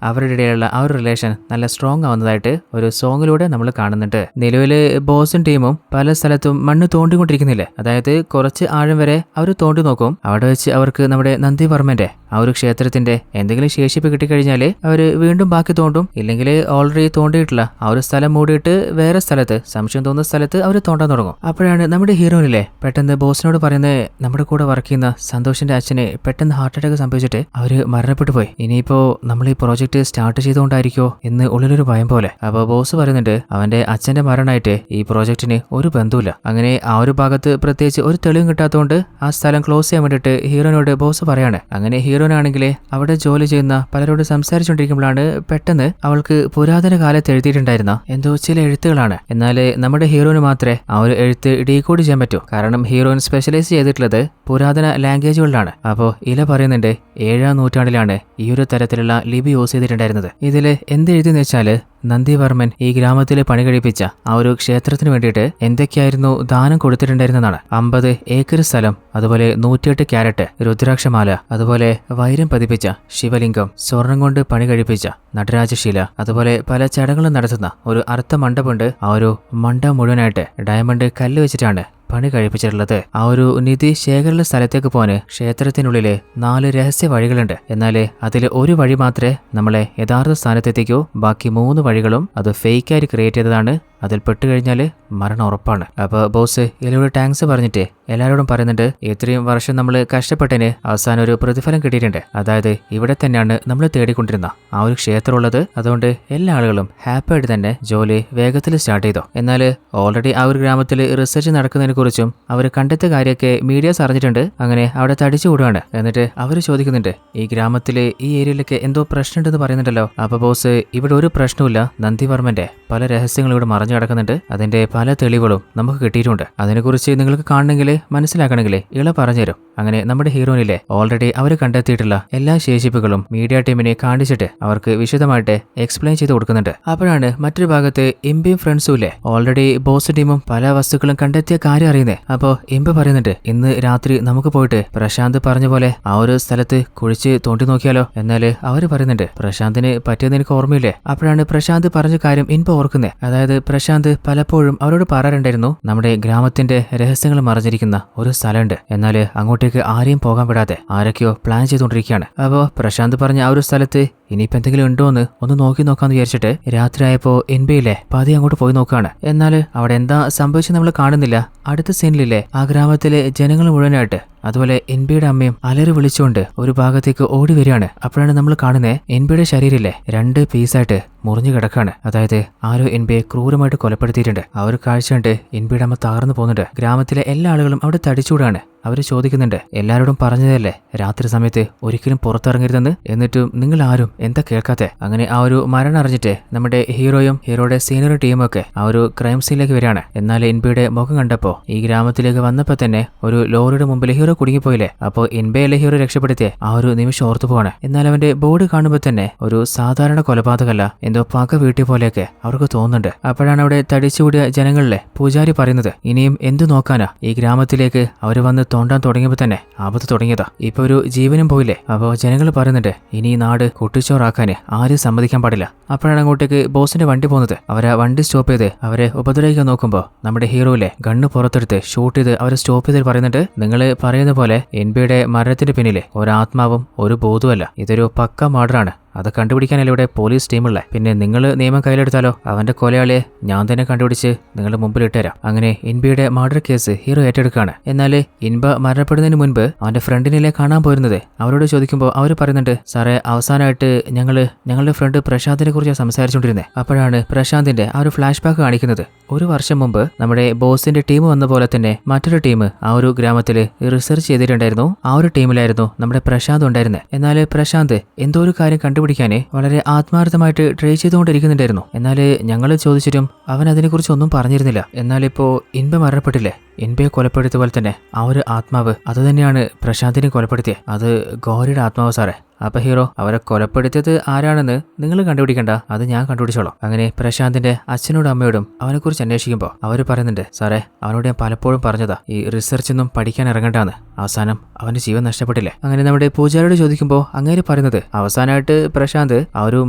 അവരുടെ ഇടയിലുള്ള ആ ഒരു റിലേഷൻ നല്ല സ്ട്രോങ് ആവുന്നതായിട്ട് ഒരു സോങ്ങിലൂടെ നമ്മൾ കാണുന്നുണ്ട്. നിലവില് ബോസും ടീമും പല സ്ഥലത്തും മണ്ണ് തോണ്ടിക്കൊണ്ടിരിക്കുന്നില്ലേ. അതായത് കുറച്ച് ആഴം വരെ അവർ തോണ്ടി നോക്കും. അവിടെ വെച്ച് അവർക്ക് നമ്മുടെ നന്ദിവർമ്മന്റെ ആ ഒരു ക്ഷേത്രത്തിന്റെ എന്തെങ്കിലും ശേഷിപ്പ് കിട്ടിക്കഴിഞ്ഞാൽ അവർ വീണ്ടും ബാക്കി തോണ്ടും. ഇല്ലെങ്കിൽ ഓൾറെഡി തോണ്ടിയിട്ടുള്ള ആ ഒരു സ്ഥലം മൂടിയിട്ട് വേറെ സ്ഥലത്ത് സംശയം തോന്നുന്ന സ്ഥലത്ത് അവർ തോണ്ടാൻ തുടങ്ങും. അപ്പോഴാണ് നമ്മുടെ ഹീറോയിനില്ലേ പെട്ടെന്ന് ബോസിനോട് പറയുന്നത്, നമ്മുടെ കൂടെ വർക്ക് ചെയ്യുന്ന സന്തോഷിന്റെ അച്ഛന് പെട്ടെന്ന് ഹാർട്ട് അറ്റാക്ക് സംഭവിച്ചിട്ട് അവര് മരണപ്പെട്ടു പോയി. ഇനിയിപ്പോ നമ്മൾ ഈ പ്രോജക്റ്റ് സ്റ്റാർട്ട് ചെയ്തുകൊണ്ടായിരിക്കോ എന്ന് ഉള്ളിലൊരു ഭയം പോലെ. അപ്പൊ ബോസ് പറയുന്നുണ്ട്, അവന്റെ അച്ഛന്റെ മരണമായിട്ട് ഈ പ്രോജക്റ്റിന് ഒരു ബന്ധമില്ല. അങ്ങനെ ആ ഒരു ഭാഗത്ത് പ്രത്യേകിച്ച് ഒരു തെളിവും കിട്ടാത്തതുകൊണ്ട് ആ സ്ഥലം ക്ലോസ് ചെയ്യാൻ വേണ്ടിയിട്ട് ഹീറോനോട് ബോസ് പറയാണ്. അങ്ങനെ ഹീറോനാണെങ്കിൽ അവിടെ ജോലി ചെയ്യുന്ന പലരോട് സംസാരിച്ചുകൊണ്ടിരിക്കുമ്പോഴാണ് പെട്ടെന്ന് അവൾക്ക് പുരാതന കാലത്ത് എഴുതിയിട്ടുണ്ടായിരുന്ന എന്തോ ചില എഴുത്തുകളാണ്. എന്നാൽ നമ്മുടെ ഹീറോന് മാത്രമേ ആ ഒരു എഴുത്ത് ഡീകോഡ് ചെയ്യാൻ പറ്റൂ. കാരണം ഹീറോയിൻ സ്പെഷ്യലൈസ് ചെയ്തിട്ടുള്ളത് പുരാതന ലാംഗ്വേജുകളിലാണ്. അപ്പോൾ ഇല പറയുന്നുണ്ട്, 7ാം നൂറ്റാണ്ടിലാണ് ഈ ഒരു തരത്തിലുള്ള ലിപി യൂസ് ചെയ്തിട്ടുണ്ടായിരുന്നത്. ഇതിൽ എന്ത് എഴുതിയെന്ന് വെച്ചാല് നന്ദിവർമ്മൻ ഈ ഗ്രാമത്തിൽ പണി കഴിപ്പിച്ച ആ ഒരു ക്ഷേത്രത്തിന് വേണ്ടിയിട്ട് എന്തൊക്കെയായിരുന്നു ദാനം കൊടുത്തിട്ടുണ്ടായിരുന്നതാണ്. 50 ഏക്കർ സ്ഥലം, അതുപോലെ 108 ക്യാരറ്റ് രുദ്രാക്ഷമാല, അതുപോലെ വൈരം പതിപ്പിച്ച ശിവലിംഗം, സ്വർണം കൊണ്ട് പണി കഴിപ്പിച്ച നടരാജശില, അതുപോലെ പല ചടങ്ങുകളും നടത്തുന്ന ഒരു അർത്ഥ മണ്ഡപമുണ്ട്. ആ ഒരു മണ്ഡപം മുഴുവനായിട്ട് ഡയമണ്ട് കല്ല് വെച്ചിട്ടാണ് പണി കഴിപ്പിച്ചിട്ടുള്ളത്. ആ ഒരു നിധി ശേഖരണ സ്ഥലത്തേക്ക് പോകാന് ക്ഷേത്രത്തിനുള്ളില് 4 രഹസ്യ വഴികളുണ്ട്. എന്നാല് അതിൽ ഒരു വഴി മാത്രമേ നമ്മളെ യഥാർത്ഥ സ്ഥാനത്തെത്തിക്കൂ. ബാക്കി 3 വഴികളും അത് ഫേക്കായി ക്രിയേറ്റ് ചെയ്തതാണ്. അതിൽ പെട്ടുകഴിഞ്ഞാല് മരണം ഉറപ്പാണ്. അപ്പൊ ബോസ് ഇതിലൂടെ താങ്ക്സ് പറഞ്ഞിട്ട് എല്ലാവരോടും പറയുന്നുണ്ട്, ഇത്രയും വർഷം നമ്മൾ കഷ്ടപ്പെട്ടതിന് അവസാനം ഒരു പ്രതിഫലം കിട്ടിയിട്ടുണ്ട്. അതായത് ഇവിടെ തന്നെയാണ് നമ്മൾ തേടിക്കൊണ്ടിരുന്ന ആ ഒരു ക്ഷേത്രം ഉള്ളത്. അതുകൊണ്ട് എല്ലാ ആളുകളും ഹാപ്പി ആയിട്ട് തന്നെ ജോലി വേഗത്തിൽ സ്റ്റാർട്ട് ചെയ്തോ. എന്നാൽ ഓൾറെഡി ആ ഒരു ഗ്രാമത്തിൽ റിസർച്ച് നടക്കുന്നതിനെ കുറിച്ചും അവർ കണ്ടെത്തിയ കാര്യമൊക്കെ മീഡിയാസ് അറിഞ്ഞിട്ടുണ്ട്. അങ്ങനെ അവിടെ തടിച്ചു കൂടുകയാണ്. എന്നിട്ട് അവർ ചോദിക്കുന്നുണ്ട്, ഈ ഗ്രാമത്തില് ഈ ഏരിയയിലൊക്കെ എന്തോ പ്രശ്നമുണ്ടെന്ന് പറയുന്നുണ്ടല്ലോ. അപ്പൊ ബോസ്, ഇവിടെ ഒരു പ്രശ്നവുമില്ല. നന്ദിവർമ്മന്റെ പല രഹസ്യങ്ങളും ഇവിടെ മറഞ്ഞു മറിഞ്ഞു കിടക്കുന്നുണ്ട്. അതിന്റെ പല തെളിവുകളും നമുക്ക് കിട്ടിയിട്ടുണ്ട്. അതിനെക്കുറിച്ച് നിങ്ങൾക്ക് കാണണമെങ്കിൽ മനസ്സിലാക്കണമെങ്കിൽ ഇള പറഞ്ഞുതരും. അങ്ങനെ നമ്മുടെ ഹീറോയിനിലെ ഓൾറെഡി അവർ കണ്ടെത്തിയിട്ടുള്ള എല്ലാ ശേഷിപ്പുകളും മീഡിയ ടീമിനെ കാണിച്ചിട്ട് അവർക്ക് വിശദമായിട്ട് എക്സ്പ്ലെയിൻ ചെയ്ത് കൊടുക്കുന്നുണ്ട്. അപ്പോഴാണ് മറ്റൊരു ഭാഗത്ത് ഇമ്പയും ഫ്രണ്ട്സും ഇല്ലേ ഓൾറെഡി ബോസ് ടീമും പല വസ്തുക്കളും കണ്ടെത്തിയ കാര്യം അറിയുന്നേ. അപ്പോ ഇമ്പ പറയുന്നുണ്ട്, ഇന്ന് രാത്രി നമുക്ക് പോയിട്ട് പ്രശാന്ത് പറഞ്ഞ പോലെ ആ ഒരു സ്ഥലത്ത് കുഴിച്ച് തോണ്ടി നോക്കിയാലോ. എന്നാല് അവര് പറയുന്നുണ്ട്, പ്രശാന്തിന് പറ്റിയെന്ന് എനിക്ക് ഓർമ്മയില്ലേ. അപ്പോഴാണ് പ്രശാന്ത് പറഞ്ഞ കാര്യം ഇൻപ ഓർക്കുന്നേ. അതായത് പ്രശാന്ത് പലപ്പോഴും അവരോട് പറയാറുണ്ടായിരുന്നു, നമ്മുടെ ഗ്രാമത്തിന്റെ രഹസ്യങ്ങൾ മറഞ്ഞിരിക്കുന്ന ഒരു സ്ഥലമുണ്ട്. എന്നാല് അങ്ങോട്ടേക്ക് ആരെയും പോകാൻ വിടാതെ ആരൊക്കെയോ പ്ലാൻ ചെയ്തുകൊണ്ടിരിക്കുകയാണ്. അപ്പോ പ്രശാന്ത് പറഞ്ഞ ആ ഒരു സ്ഥലത്ത് ഇനിയിപ്പോ എന്തെങ്കിലും ഉണ്ടോ എന്ന് ഒന്ന് നോക്കാന്ന് വിചാരിച്ചിട്ട് രാത്രിയായപ്പോ എൻബിയിലെ പതി അങ്ങോട്ട് പോയി നോക്കുകയാണ്. എന്നാൽ അവിടെ എന്താ സംഭവിച്ചത് നമ്മൾ കാണുന്നില്ല. അടുത്ത സീനിലില്ലേ ആ ഗ്രാമത്തിലെ ജനങ്ങൾ മുഴുവനായിട്ട് അതുപോലെ എൻബിയുടെ അമ്മയും അലറി വിളിച്ചുകൊണ്ട് ഒരു ഭാഗത്തേക്ക് ഓടി വരികയാണ്. അപ്പോഴാണ് നമ്മൾ കാണുന്നത് എൻബിയുടെ ശരീരമില്ലേ 2 പീസായിട്ട് മുറിഞ്ഞു കിടക്കാണ്. അതായത് ആരോ എൻബിയെ ക്രൂരമായിട്ട് കൊലപ്പെടുത്തിയിട്ടുണ്ട്. ആ ഒരു കാഴ്ച കണ്ട് എൻബിയുടെ അമ്മ തകർന്നു പോകുന്നുണ്ട്. ഗ്രാമത്തിലെ എല്ലാ ആളുകളും അവിടെ തടിച്ചൂടാണ്. അവര് ചോദിക്കുന്നുണ്ട്, എല്ലാവരോടും പറഞ്ഞതല്ലേ രാത്രി സമയത്ത് ഒരിക്കലും പുറത്തിറങ്ങരുതെന്ന്, എന്നിട്ടും നിങ്ങൾ ആരും എന്താ കേൾക്കാത്തെ. അങ്ങനെ ആ ഒരു മരണം അറിഞ്ഞിട്ട് നമ്മുടെ ഹീറോയും ഹീറോയുടെ സീനിയർ ടീമും ഒക്കെ ആ ഒരു ക്രൈം സീനിലേക്ക് വരികയാണ്. എന്നാൽ എൻബിയുടെ മുഖം കണ്ടപ്പോ ഈ ഗ്രാമത്തിലേക്ക് വന്നപ്പോ തന്നെ ഒരു ലോറിയുടെ മുമ്പിൽ ഹീറോ കുടുങ്ങിപ്പോയില്ലേ. അപ്പോൾ എൻബിയല്ലേ ഹീറോ രക്ഷപ്പെടുത്തിയ ആ ഒരു നിമിഷം ഓർത്തു പോവാണ്. എന്നാൽ അവന്റെ ബോഡി കാണുമ്പോൾ തന്നെ ഒരു സാധാരണ കൊലപാതകമല്ല, എന്തോ പക വീട്ടിൽ പോലെയൊക്കെ അവർക്ക് തോന്നുന്നുണ്ട്. അപ്പോഴാണ് അവിടെ തടിച്ചുകൂടിയ ജനങ്ങളിലെ പൂജാരി പറയുന്നത്, ഇനിയും എന്തു നോക്കാനാ, ഈ ഗ്രാമത്തിലേക്ക് അവർ വന്ന് തോണ്ടാൻ തുടങ്ങിയപ്പോൾ തന്നെ ആപത്ത് തുടങ്ങിയതാ. ഇപ്പൊ ഒരു ജീവനും പോയില്ലേ. അപ്പോൾ ജനങ്ങൾ പറയുന്നുണ്ട്, ഇനി ഈ നാട് കുട്ടിച്ചോറാക്കാന് ആരും സമ്മതിക്കാൻ പാടില്ല. അപ്പോഴാണ് അങ്ങോട്ടേക്ക് ബോസിന്റെ വണ്ടി പോകുന്നത്. അവരെ വണ്ടി സ്റ്റോപ്പ് ചെയ്ത് അവരെ ഉപദ്രവിക്കാൻ നോക്കുമ്പോൾ നമ്മുടെ ഹീറോയിലെ ഗണ്ണ് പുറത്തെടുത്ത് ഷൂട്ട് ചെയ്ത് അവരെ സ്റ്റോപ്പ് ചെയ്ത് പറയുന്നുണ്ട്, നിങ്ങൾ പറയുന്ന പോലെ എൻബിയുടെ മരണത്തിന് പിന്നിലെ ഒരാത്മാവും ഒരു ബോധവുമല്ല, ഇതൊരു പക്ക മർഡറാണ്. അത് കണ്ടുപിടിക്കാനല്ലേ ഇവിടെ പോലീസ് ടീമുള്ള. പിന്നെ നിങ്ങൾ നിയമം കയ്യിലെടുത്താലോ, അവന്റെ കൊലയാളിയെ ഞാൻ തന്നെ കണ്ടുപിടിച്ച് നിങ്ങളുടെ മുമ്പിൽ ഇട്ടുതരാം. അങ്ങനെ ഇൻബയുടെ മർഡർ കേസ് ഹീറോ ഏറ്റെടുക്കുകയാണ്. എന്നാൽ ഇൻബ മരണപ്പെടുന്നതിന് മുൻപ് അവന്റെ ഫ്രണ്ടിനെ കാണാൻ പോരുന്നത് അവരോട് ചോദിക്കുമ്പോൾ അവർ പറയുന്നുണ്ട്, സാറേ അവസാനമായിട്ട് ഞങ്ങളുടെ ഫ്രണ്ട് പ്രശാന്തിനെ കുറിച്ച് സംസാരിച്ചുകൊണ്ടിരുന്നത്. അപ്പോഴാണ് പ്രശാന്തിന്റെ ആ ഒരു ഫ്ലാഷ് ബാക്ക് കാണിക്കുന്നത്. 1 വർഷം മുമ്പ് നമ്മുടെ ബോസിന്റെ ടീം വന്ന പോലെ തന്നെ മറ്റൊരു ടീം ആ ഒരു ഗ്രാമത്തിൽ റിസർച്ച് ചെയ്തിട്ടുണ്ടായിരുന്നു. ആ ഒരു ടീമിലായിരുന്നു നമ്മുടെ പ്രശാന്ത് ഉണ്ടായിരുന്നത്. എന്നാൽ പ്രശാന്ത് എന്തോ ഒരു കാര്യം കണ്ടുപിടിക്കാനേ വളരെ ആത്മാർത്ഥമായിട്ട് ട്രൈ ചെയ്തുകൊണ്ടിരിക്കുന്നുണ്ടായിരുന്നു. എന്നാൽ ഞങ്ങൾ ചോദിച്ചിട്ടും അവൻ അതിനെക്കുറിച്ച് ഒന്നും പറഞ്ഞിരുന്നില്ല. എന്നാലിപ്പോ ഇൻബ മരണപ്പെട്ടില്ലേ, ഇൻബയെ കൊലപ്പെടുത്തിയ പോലെ തന്നെ ആ ഒരു ആത്മാവ് അത് തന്നെയാണ് പ്രശാന്തിനെ കൊലപ്പെടുത്തിയത്. അത് ഗോരിയുടെ ആത്മാവ് സാറേ. അപ്പൊ ഹീറോ, അവരെ കൊലപ്പെടുത്തിയത് ആരാണെന്ന് നിങ്ങൾ കണ്ടുപിടിക്കണ്ട, അത് ഞാൻ കണ്ടുപിടിച്ചോളാം. അങ്ങനെ പ്രശാന്തിന്റെ അച്ഛനോടും അമ്മയോടും അവനെക്കുറിച്ച് അന്വേഷിക്കുമ്പോൾ അവർ പറയുന്നുണ്ട്, സാറേ അവനോട് ഞാൻ പലപ്പോഴും പറഞ്ഞതാ ഈ റിസർച്ചൊന്നും പഠിക്കാൻ ഇറങ്ങണ്ടാന്ന്. അവസാനം അവന്റെ ജീവൻ നഷ്ടപ്പെട്ടില്ലേ. അങ്ങനെ നമ്മുടെ പൂജാരിയോട് ചോദിക്കുമ്പോൾ അങ്ങേര് പറയുന്നത്, അവസാനമായിട്ട് പ്രശാന്ത് ആ ഒരു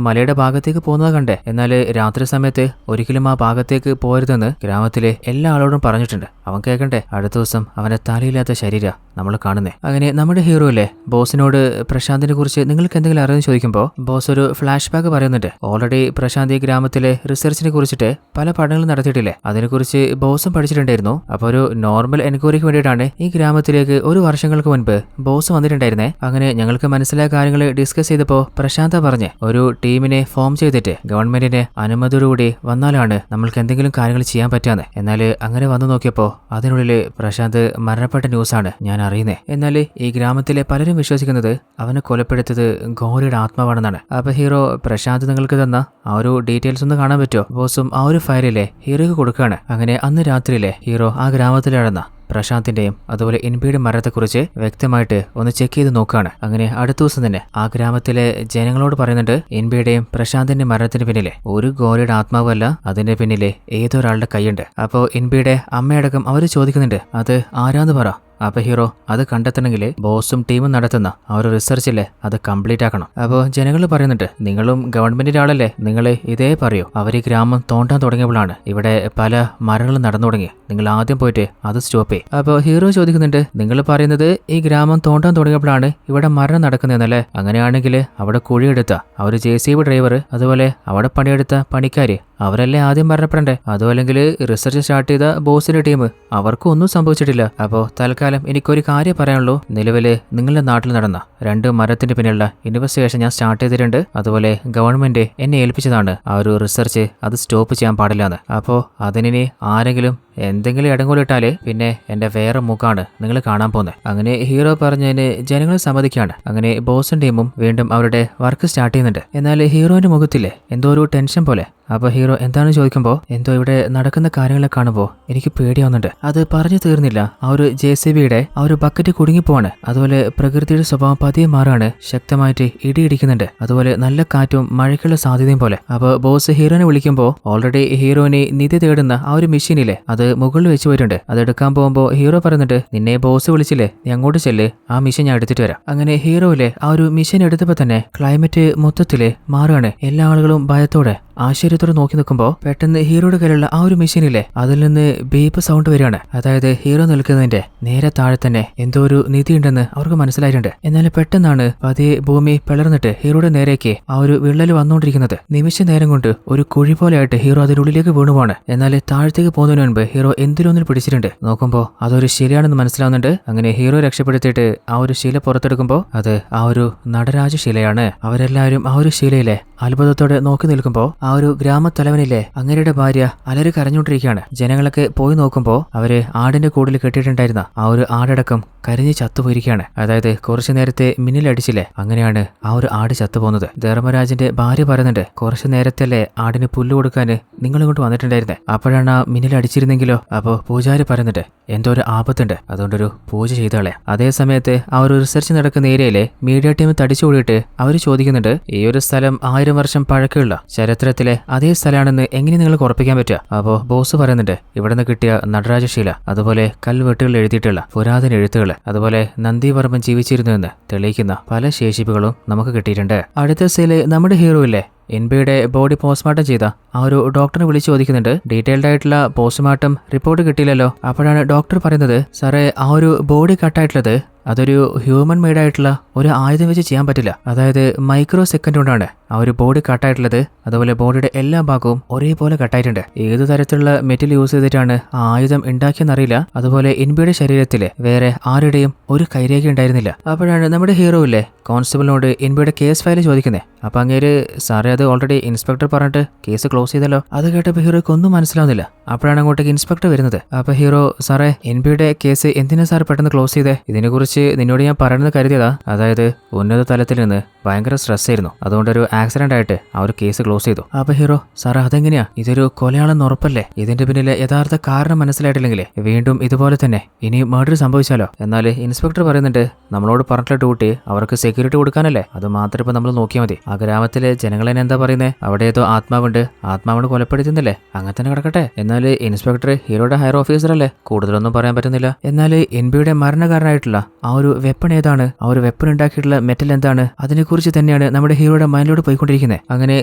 മലയുടെ ഭാഗത്തേക്ക് പോകുന്നത് കണ്ടേ. എന്നാൽ രാത്രി സമയത്ത് ഒരിക്കലും ആ ഭാഗത്തേക്ക് പോരുതെന്ന് ഗ്രാമത്തിലെ എല്ലാ ആളോടും പറഞ്ഞിട്ടുണ്ട്. അവൻ കേൾക്കണ്ടേ. അടുത്ത ദിവസം അവന്റെ തലയില്ലാത്ത ശരീര നമ്മൾ കാണുന്നേ. അങ്ങനെ നമ്മുടെ ഹീറോ അല്ലേ ബോസിനോട് പ്രശാന്തിനെ കുറിച്ച് നിങ്ങൾക്ക് എന്തെങ്കിലും അറിയാമെന്ന് ചോദിക്കുമ്പോൾ ബോസ് ഒരു ഫ്ലാഷ് ബാക്ക് പറയുന്നുണ്ട്. ഓൾറെഡി പ്രശാന്ത് ഈ ഗ്രാമത്തിലെ റിസർച്ചിനെ കുറിച്ചിട്ട് പല പഠനങ്ങളും നടത്തിയിട്ടില്ലേ, അതിനെക്കുറിച്ച് ബോസും പഠിച്ചിട്ടുണ്ടായിരുന്നു. അപ്പോൾ ഒരു നോർമൽ എൻക്വയറിക്ക് വേണ്ടിയിട്ടാണ് ഈ ഗ്രാമത്തിലേക്ക് 1 വർഷങ്ങൾക്ക് മുൻപ് ബോസ് വന്നിട്ടുണ്ടായിരുന്നേ. അങ്ങനെ ഞങ്ങൾക്ക് മനസ്സിലായ കാര്യങ്ങൾ ഡിസ്കസ് ചെയ്തപ്പോൾ പ്രശാന്ത പറഞ്ഞ് ഒരു ടീമിനെ ഫോം ചെയ്തിട്ട് ഗവൺമെന്റിന്റെ അനുമതിയോടുകൂടി വന്നാലാണ് നമ്മൾക്ക് എന്തെങ്കിലും കാര്യങ്ങൾ ചെയ്യാൻ പറ്റാന്ന്. എന്നാൽ അങ്ങനെ വന്നു നോക്കിയപ്പോൾ അതിനുള്ളിൽ പ്രശാന്ത് മരണപ്പെട്ട ന്യൂസാണ് ഞാൻ അറിയുന്നേ. എന്നാൽ ഈ ഗ്രാമത്തിലെ പലരും വിശ്വസിക്കുന്നത് അവനെ കൊലപ്പെടുത്തത് ഗോരിയുടെ ആത്മാവാണെന്നാണ്. അപ്പൊ ഹീറോ, പ്രശാന്ത് നിങ്ങൾക്ക് തന്ന ആ ഒരു ഡീറ്റെയിൽസ് ഒന്ന് കാണാൻ പറ്റുമോ? ബോസും ആ ഒരു ഫയലിലെ ഹീറോയ്ക്ക് കൊടുക്കുകയാണ്. അങ്ങനെ അന്ന് രാത്രിയിലെ ഹീറോ ആ ഗ്രാമത്തിൽ നടന്ന പ്രശാന്തിന്റെയും അതുപോലെ എൻബിയുടെ മരണത്തെക്കുറിച്ച് വ്യക്തമായിട്ട് ഒന്ന് ചെക്ക് ചെയ്ത് നോക്കുകയാണ്. അങ്ങനെ അടുത്ത ദിവസം തന്നെ ആ ഗ്രാമത്തിലെ ജനങ്ങളോട് പറയുന്നുണ്ട്, എൻബിയുടെയും പ്രശാന്തിന്റെ മരണത്തിന് പിന്നിലെ ഒരു ഗോരിയുടെ ആത്മാവല്ല, അതിന്റെ പിന്നിലെ ഏതൊരാളുടെ കൈയുണ്ട്. അപ്പോൾ എൻബിയുടെ അമ്മയടക്കം അവർ ചോദിക്കുന്നുണ്ട്, അത് ആരാന്ന് പറ. അപ്പൊ ഹീറോ, അത് കണ്ടെത്തണമെങ്കിൽ ബോസും ടീമും നടത്തുന്ന ആ ഒരു റിസർച്ചില്ലേ അത് കംപ്ലീറ്റ് ആക്കണം. അപ്പോൾ ജനങ്ങൾ പറയുന്നുണ്ട്, നിങ്ങളും ഗവൺമെന്റിന്റെ ആളല്ലേ, നിങ്ങൾ ഇതേ പറയൂ. അവർ ഈ ഗ്രാമം തോണ്ടാൻ തുടങ്ങിയപ്പോഴാണ് ഇവിടെ പല മരണങ്ങളും നടന്നു തുടങ്ങി, നിങ്ങൾ ആദ്യം പോയിട്ട് അത് സ്റ്റോപ്പ് ചെയ്യും. അപ്പോൾ ഹീറോ ചോദിക്കുന്നുണ്ട്, നിങ്ങൾ പറയുന്നത് ഈ ഗ്രാമം തോണ്ടാൻ തുടങ്ങിയപ്പോഴാണ് ഇവിടെ മരണം നടക്കുന്നതെന്നല്ലേ? അങ്ങനെയാണെങ്കിൽ അവിടെ കുഴിയെടുത്ത ആ ഒരു JCB ഡ്രൈവർ അതുപോലെ അവിടെ പണിയെടുത്ത പണിക്കാര് അവരല്ലേ ആദ്യം മരണപ്പെടണ്ടേ? അതും അല്ലെങ്കിൽ റിസർച്ച് സ്റ്റാർട്ട് ചെയ്ത ബോസിന്റെ ടീം അവർക്കും ഒന്നും സംഭവിച്ചിട്ടില്ല. അപ്പോൾ തൽക്കാലം എനിക്കൊരു കാര്യം പറയാനുള്ളൂ, നിലവില് നിങ്ങളുടെ നാട്ടിൽ നടന്ന 2 മരത്തിന്റെ പിന്നിലുള്ള ഇൻവെസ്റ്റിഗേഷൻ ഞാൻ സ്റ്റാർട്ട് ചെയ്തിട്ടുണ്ട്. അതുപോലെ ഗവൺമെന്റ് എന്നെ ഏൽപ്പിച്ചതാണ് ആ ഒരു റിസർച്ച് അത് സ്റ്റോപ്പ് ചെയ്യാൻ പാടില്ലാന്ന്. അപ്പോൾ അതിനി ആരെങ്കിലും എന്തെങ്കിലും ഇടങ്കോലിട്ടാല് പിന്നെ എന്റെ വേറെ മുഖാണ് നിങ്ങൾ കാണാൻ പോകുന്നത്. അങ്ങനെ ഹീറോ പറഞ്ഞതിന് ജനങ്ങൾ സമ്മതിക്കാണ്. അങ്ങനെ ബോസും ടീമും വീണ്ടും അവരുടെ വർക്ക് സ്റ്റാർട്ട് ചെയ്യുന്നുണ്ട്. എന്നാൽ ഹീറോന്റെ മുഖത്തില്ലേ എന്തോ ഒരു ടെൻഷൻ പോലെ. അപ്പൊ ഹീറോ എന്താണെന്ന് ചോദിക്കുമ്പോൾ എന്തോ ഇവിടെ നടക്കുന്ന കാര്യങ്ങളെ കാണുമ്പോൾ എനിക്ക് പേടിയാവുന്നുണ്ട്. അത് പറഞ്ഞു തീർന്നില്ല. ആ ഒരു JCBയുടെ ആ ഒരു ബക്കറ്റ് കുടുങ്ങിപ്പോവാണ്. അതുപോലെ പ്രകൃതിയുടെ സ്വഭാവം പതിയെ മാറാണ്. ശക്തമായിട്ട് ഇടിയിടിക്കുന്നുണ്ട്. അതുപോലെ നല്ല കാറ്റും മഴയ്ക്കുള്ള സാധ്യതയും പോലെ. അപ്പൊ ബോസ് ഹീറോനെ വിളിക്കുമ്പോൾ ഓൾറെഡി ഹീറോനെ നിധി തേടുന്ന ആ ഒരു മെഷീനില്ലേ അത് മുകളിൽ വെച്ച് പോയിട്ടുണ്ട്. അത് എടുക്കാൻ പോകുമ്പോൾ ഹീറോ പറയുന്നുണ്ട്, നിന്നെ ബോസ് വിളിച്ചില്ലേ, നീ അങ്ങോട്ട് ചെല്ല്, ആ മിഷൻ ഞാൻ എടുത്തിട്ട് വരാം. അങ്ങനെ ഹീറോയിലെ ആ ഒരു മിഷൻ എടുത്തപ്പോൾ തന്നെ ക്ലൈമറ്റ് മൊത്തത്തില് മാറുകയാണ്. എല്ലാ ആളുകളും ഭയത്തോടെ ആശ്ചര്യത്തോടെ നോക്കി നിൽക്കുമ്പോൾ പെട്ടെന്ന് ഹീറോയുടെ കയ്യിലുള്ള ആ ഒരു മെഷീനില്ലേ അതിൽ നിന്ന് ബീപ്പ് സൗണ്ട് വരികയാണ്. അതായത് ഹീറോ നിൽക്കുന്നതിന്റെ നേരെ താഴെ തന്നെ എന്തോ ഒരു നിധി ഉണ്ടെന്ന് അവർക്ക് മനസ്സിലായിട്ടുണ്ട്. എന്നാൽ പെട്ടെന്നാണ് പതിയെ ഭൂമി പിളർന്നിട്ട് ഹീറോയുടെ നേരേക്ക് ആ ഒരു വിള്ളൽ വന്നുകൊണ്ടിരിക്കുന്നത്. നിമിഷ നേരം കൊണ്ട് ഒരു കുഴി പോലെയായിട്ട് ഹീറോ അതിനുള്ളിലേക്ക് വീണുപോവാണ്. എന്നാൽ താഴത്തേക്ക് പോകുന്നതിന് മുൻപ് ഹീറോ എന്തിനൊന്നിൽ പിടിച്ചിട്ടുണ്ട്. നോക്കുമ്പോൾ അതൊരു ശിലയാണെന്ന് മനസ്സിലാവുന്നുണ്ട്. അങ്ങനെ ഹീറോ രക്ഷപ്പെടുത്തിയിട്ട് ആ ഒരു ശില പുറത്തെടുക്കുമ്പോൾ അത് ആ ഒരു നടരാജ ശിലയാണ്. അവരെല്ലാവരും ആ ഒരു ശിലയിലെ അത്ഭുതത്തോടെ നോക്കി നിൽക്കുമ്പോൾ ആ ഒരു ഗ്രാമത്തലവനിലെ അങ്ങേരുടെ ഭാര്യ അലറി കരഞ്ഞുകൊണ്ടിരിക്കുകയാണ്. ജനങ്ങളൊക്കെ പോയി നോക്കുമ്പോൾ അവര് ആടിന്റെ കൂടിൽ കെട്ടിയിട്ടുണ്ടായിരുന്ന ആ ഒരു ആടടക്കം കരിഞ്ഞ് ചത്തുപോയിരിക്കുകയാണ്. അതായത് കുറച്ചു നേരത്തെ മിന്നലടിച്ചില്ലേ, അങ്ങനെയാണ് ആ ഒരു ആട് ചത്തുപോകുന്നത്. ധർമ്മരാജന്റെ ഭാര്യ പറയുന്നുണ്ട്, കുറച്ചു നേരത്തല്ലേ ആടിന് പുല്ല് കൊടുക്കാന് നിങ്ങൾ ഇങ്ങോട്ട് വന്നിട്ടുണ്ടായിരുന്നേ, അപ്പോഴാണ് ആ മിന്നലടിച്ചിരുന്നെങ്കിലോ. അപ്പോ പൂജാരി പറയുന്നുണ്ട്, എന്തോ ഒരു ആപത്തുണ്ട്, അതുകൊണ്ടൊരു പൂജ ചെയ്തോളെ. അതേ സമയത്ത് ആ ഒരു റിസർച്ച് നടക്കുന്ന ഏരിയയിലെ മീഡിയ ടീം തടിച്ചുകൂടിയിട്ട് അവർ ചോദിക്കുന്നുണ്ട്, ഈ ഒരു സ്ഥലം 1000 വർഷം പഴക്കമുള്ള ചരിത്രത്തിലെ അതേ സ്ഥലമാണെന്ന് എങ്ങനെ നിങ്ങൾക്ക് ഉറപ്പിക്കാൻ പറ്റുക? അപ്പോ ബോസ് പറയുന്നുണ്ട്, ഇവിടുന്ന് കിട്ടിയ നടരാജശീല, അതുപോലെ കൽവെട്ടുകൾ എഴുതിയിട്ടുള്ള പുരാതന എഴുത്തുകൾ, അതുപോലെ നന്ദിവർമ്മൻ ജീവിച്ചിരുന്നുവെന്ന് തെളിയിക്കുന്ന പല ശേഷിപ്പുകളും നമുക്ക് കിട്ടിയിട്ടുണ്ട്. അടുത്ത സീല് നമ്മുടെ ഹീറോ ഇല്ലേ എൻബിയുടെ ബോഡി പോസ്റ്റ്മോർട്ടം ചെയ്ത ആ ഒരു ഡോക്ടറെ വിളിച്ചു ചോദിക്കുന്നുണ്ട്. ഡീറ്റെയിൽഡ് ആയിട്ടുള്ള പോസ്റ്റ്മോർട്ടം റിപ്പോർട്ട് കിട്ടിയില്ലല്ലോ. അപ്പോഴാണ് ഡോക്ടർ പറയുന്നത്, സാറേ ആ ഒരു ബോഡി കട്ടായിട്ടുള്ളത് അതൊരു ഹ്യൂമൻ മെയ്ഡ് ആയിട്ടുള്ള ഒരു ആയുധം വെച്ച് ചെയ്യാൻ പറ്റില്ല. അതായത് മൈക്രോ സെക്കൻഡ് കൊണ്ടാണ് ആ ഒരു ബോഡി കട്ടായിട്ടുള്ളത്. അതുപോലെ ബോഡിയുടെ എല്ലാ ഭാഗവും ഒരേപോലെ കട്ടായിട്ടുണ്ട്. ഏത് തരത്തിലുള്ള മെറ്റീരിയൽ യൂസ് ചെയ്തിട്ടാണ് ആ ആയുധം ഉണ്ടാക്കിയെന്നറിയില്ല. അതുപോലെ എൻബിയുടെ ശരീരത്തില് വേറെ ആരുടെയും ഒരു കൈരേഖ ഉണ്ടായിരുന്നില്ല. അപ്പോഴാണ് നമ്മുടെ ഹീറോ ഇല്ലേ കോൺസ്റ്റബിളിനോട് എൻബിയുടെ കേസ് ഫയൽ ചോദിക്കുന്നത്. അപ്പൊ അങ്ങേര്, സാറേ അത് ഓൾറെഡി ഇൻസ്പെക്ടർ പറഞ്ഞിട്ട് കേസ് ക്ലോസ് ചെയ്തല്ലോ. അത് കേട്ടപ്പോൾ ഹീറോയ്ക്ക് ഒന്നും മനസ്സിലാവുന്നില്ല. അപ്പോഴാണ് അങ്ങോട്ടേക്ക് ഇൻസ്പെക്ടർ വരുന്നത്. അപ്പൊ ഹീറോ, സാറേ എൻബിയുടെ കേസ് എന്തിനാ സാർ പെട്ടെന്ന് ക്ലോസ് ചെയ്തേ? ഇതിനെക്കുറിച്ച് നിന്നോട് ഞാൻ പറയണമെന്ന് കരുതിയതാ. അതായത് ഉന്നത തലത്തിൽ നിന്ന് ഭയങ്കര സ്ട്രെസ് ആയിരുന്നു, അതുകൊണ്ടൊരു ആക്സിഡന്റ് ആയിട്ട് ആ ഒരു കേസ് ക്ലോസ് ചെയ്തു. അപ്പൊ ഹീറോ, സാറേ അതെങ്ങനെയാ? ഇതൊരു കൊലയാണെന്ന് ഉറപ്പല്ലേ? ഇതിന്റെ പിന്നിലെ യഥാർത്ഥ കാരണം മനസ്സിലായിട്ടില്ലെങ്കിൽ വീണ്ടും ഇതുപോലെ തന്നെ ഇനി മർഡർ സംഭവിച്ചാലോ? എന്നാൽ ഇൻസ്പെക്ടർ പറയുന്നുണ്ട്, നമ്മളോട് പറഞ്ഞിട്ടുള്ള ഡ്യൂട്ടി അവർക്ക് സെക്യൂരിറ്റി കൊടുക്കാനല്ലേ, അത് മാത്രം ഇപ്പൊ നമ്മൾ നോക്കിയാൽ മതി. ആ ഗ്രാമത്തിലെ ജനങ്ങളെന്നെ എന്താ പറയുന്നത്, അവിടെ ഏതോ ആത്മാവിന് കൊലപ്പെടുത്തുന്നില്ലേ, അങ്ങനെ തന്നെ കിടക്കട്ടെ. എന്നാൽ ഇൻസ്പെക്ടർ ഹീറോയുടെ ഹയർ ഓഫീസർ അല്ലേ, കൂടുതലൊന്നും പറയാൻ പറ്റുന്നില്ല. എന്നാൽ എൻബിയുടെ മരണകാരനായിട്ടുള്ള ആ ഒരു വെപ്പൺ ഏതാണ്, ആ ഒരു വെപ്പൺ ഉണ്ടാക്കിയിട്ടുള്ള മെറ്റൽ എന്താണ്, അതിനെക്കുറിച്ച് തന്നെയാണ് നമ്മുടെ ഹീറോയുടെ മൈൻഡിലോട് പോയിക്കൊണ്ടിരിക്കുന്നത്. അങ്ങനെ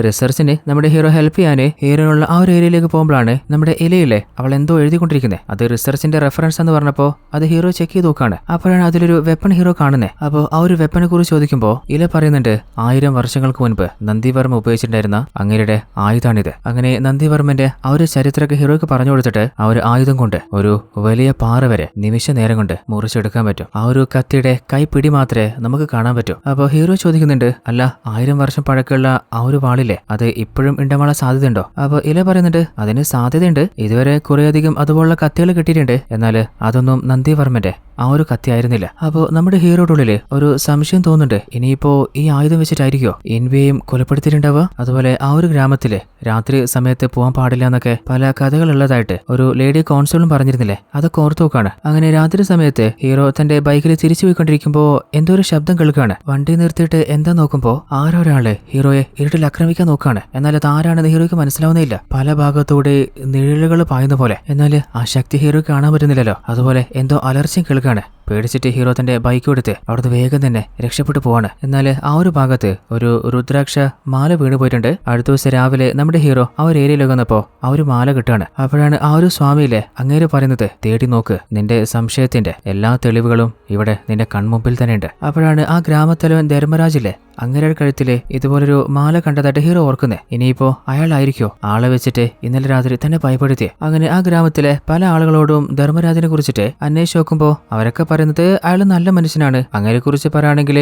റിസർച്ചിന് നമ്മുടെ ഹീറോ ഹെൽപ്പ് ചെയ്യാന് ഹീറോയുള്ള ആ ഒരു ഏരിയയിലേക്ക് പോകുമ്പോഴാണ് നമ്മുടെ ഇലയിലെ അവൾ എന്തോ എഴുതിക്കൊണ്ടിരിക്കുന്നത്. അത് റിസർച്ചിന്റെ റെഫറൻസ് എന്ന് പറഞ്ഞപ്പോൾ അത് ഹീറോ ചെക്ക് ചെയ്ത് നോക്കാണ്. അപ്പോഴാണ് അതിലൊരു വെപ്പൺ ഹീറോ കാണുന്നത്. അപ്പോൾ ആ ഒരു വെപ്പനെ കുറിച്ച് ചോദിക്കുമ്പോൾ ഇല പറയുന്നുണ്ട്, 1000 വർഷങ്ങൾക്ക് മുൻപ് നന്ദിവർമ്മ ഉപയോഗിച്ചിട്ടുണ്ടായിരുന്ന അങ്ങേരുടെ ആയുധാണിത്. അങ്ങനെ നന്ദിവർമ്മന്റെ ആ ഒരു ചരിത്രമൊക്കെ ഹീറോയ്ക്ക് പറഞ്ഞു കൊടുത്തിട്ട് ആ ഒരു ആയുധം കൊണ്ട് ഒരു വലിയ പാറ വരെ നിമിഷ നേരം കൊണ്ട് മുറിച്ചെടുക്കാൻ പറ്റും. ആ ഒരു കത്തിയുടെ കൈപ്പിടി മാത്രമേ നമുക്ക് കാണാൻ പറ്റൂ. അപ്പോൾ ഹീറോ ചോദിക്കുന്നുണ്ട്, അല്ല 1000 വർഷം പഴക്കമുള്ള ആ ഒരു വാളില്ലേ അത് ഇപ്പോഴും ഉണ്ടാവാനുള്ള സാധ്യതയുണ്ടോ? അപ്പോൾ ഇല പറയുന്നുണ്ട്, അതിന് സാധ്യതയുണ്ട്. ഇതുവരെ കുറേയധികം അതുപോലുള്ള കത്തികൾ കിട്ടിയിട്ടുണ്ട്. എന്നാൽ അതൊന്നും നന്ദിവർമ്മന്റെ ആ ഒരു കത്തി ആയിരുന്നില്ല. അപ്പോൾ നമ്മുടെ ഹീറോയുടെ ഉള്ളില് ഒരു സംശയം തോന്നുന്നുണ്ട്, ഇനിയിപ്പോ ഈ ആയുധം വെച്ചിട്ടായിരിക്കോ എൻവിയെയും കൊലപ്പെടുത്തിയിട്ടുണ്ടാവുക? അതുപോലെ ആ ഒരു ഗ്രാമത്തില് രാത്രി സമയത്ത് പോകാൻ പാടില്ല എന്നൊക്കെ പല കഥകൾ ഉള്ളതായിട്ട് ഒരു ലേഡി കോൺസ്റ്റബിളും പറഞ്ഞിരുന്നില്ലേ, അതൊക്കെ ഓർത്തു നോക്കാണ്. അങ്ങനെ രാത്രി സമയത്ത് ഹീറോ തന്റെ ബൈക്കിൽ തിരിച്ചു പോയിക്കൊണ്ടിരിക്കുമ്പോ എന്തോ ഒരു ശബ്ദം കേൾക്കാണ്. വണ്ടി നിർത്തിയിട്ട് എന്താ നോക്കുമ്പോ ആരോ ഒരാള് ഹീറോയെ ഇരുട്ടിൽ ആക്രമിക്കാൻ നോക്കാണ്. എന്നാൽ അത് ആരാണെന്ന് ഹീറോയ്ക്ക് മനസ്സിലാവുന്നില്ല. പല ഭാഗത്തൂടെ നിഴലുകൾ പായുന്ന പോലെ. എന്നാൽ ആ ശക്തി ഹീറോയ്ക്ക് കാണാൻ പറ്റുന്നില്ലല്ലോ. അതുപോലെ എന്തോ അലർച്ചയും കേൾക്കാണ്. പേടിച്ചിട്ട് ഹീറോ തന്റെ ബൈക്ക് എടുത്ത് അവിടുന്ന് വേഗം തന്നെ രക്ഷപ്പെട്ടു പോവാണ്. എന്നാൽ ആ ഒരു ഭാഗത്ത് ഒരു രുദ്രാക്ഷ മാല വീണു പോയിട്ടുണ്ട്. അടുത്ത ദിവസം രാവിലെ നമ്മുടെ ഹീറോ ആ ഒരു ഏരിയയിലേക്ക് വന്നപ്പോ ആ ഒരു മാല കിട്ടാണ്. അപ്പോഴാണ് ആ ഒരു സ്വാമിയിലെ അങ്ങേര് പറയുന്നത്, തേടി നോക്ക്, നിന്റെ സംശയത്തിന്റെ എല്ലാ തെളിവുകളും ഇവിടെ നിന്റെ കൺമുമ്പിൽ തന്നെയുണ്ട്. അപ്പോഴാണ് ആ ഗ്രാമത്തലവൻ ധർമ്മരാജില്ലേ അങ്ങേരുടെ കഴുത്തില് ഇതുപോലൊരു മാല കണ്ടതായിട്ട് ഹീറോ ഓർക്കുന്നേ. ഇനിയിപ്പോ അയാളായിരിക്കോ ആളെ വെച്ചിട്ട് ഇന്നലെ രാത്രി തന്നെ ഭയപ്പെടുത്തിയെ. അങ്ങനെ ആ ഗ്രാമത്തിലെ പല ആളുകളോടും ധർമ്മരാജനെ കുറിച്ചിട്ട് അന്വേഷിച്ച് നോക്കുമ്പോ അവരൊക്കെ പറയുന്നത് അയാൾ നല്ല മനുഷ്യനാണ്. അങ്ങനെ കുറിച്ച് പറയുകയാണെങ്കിൽ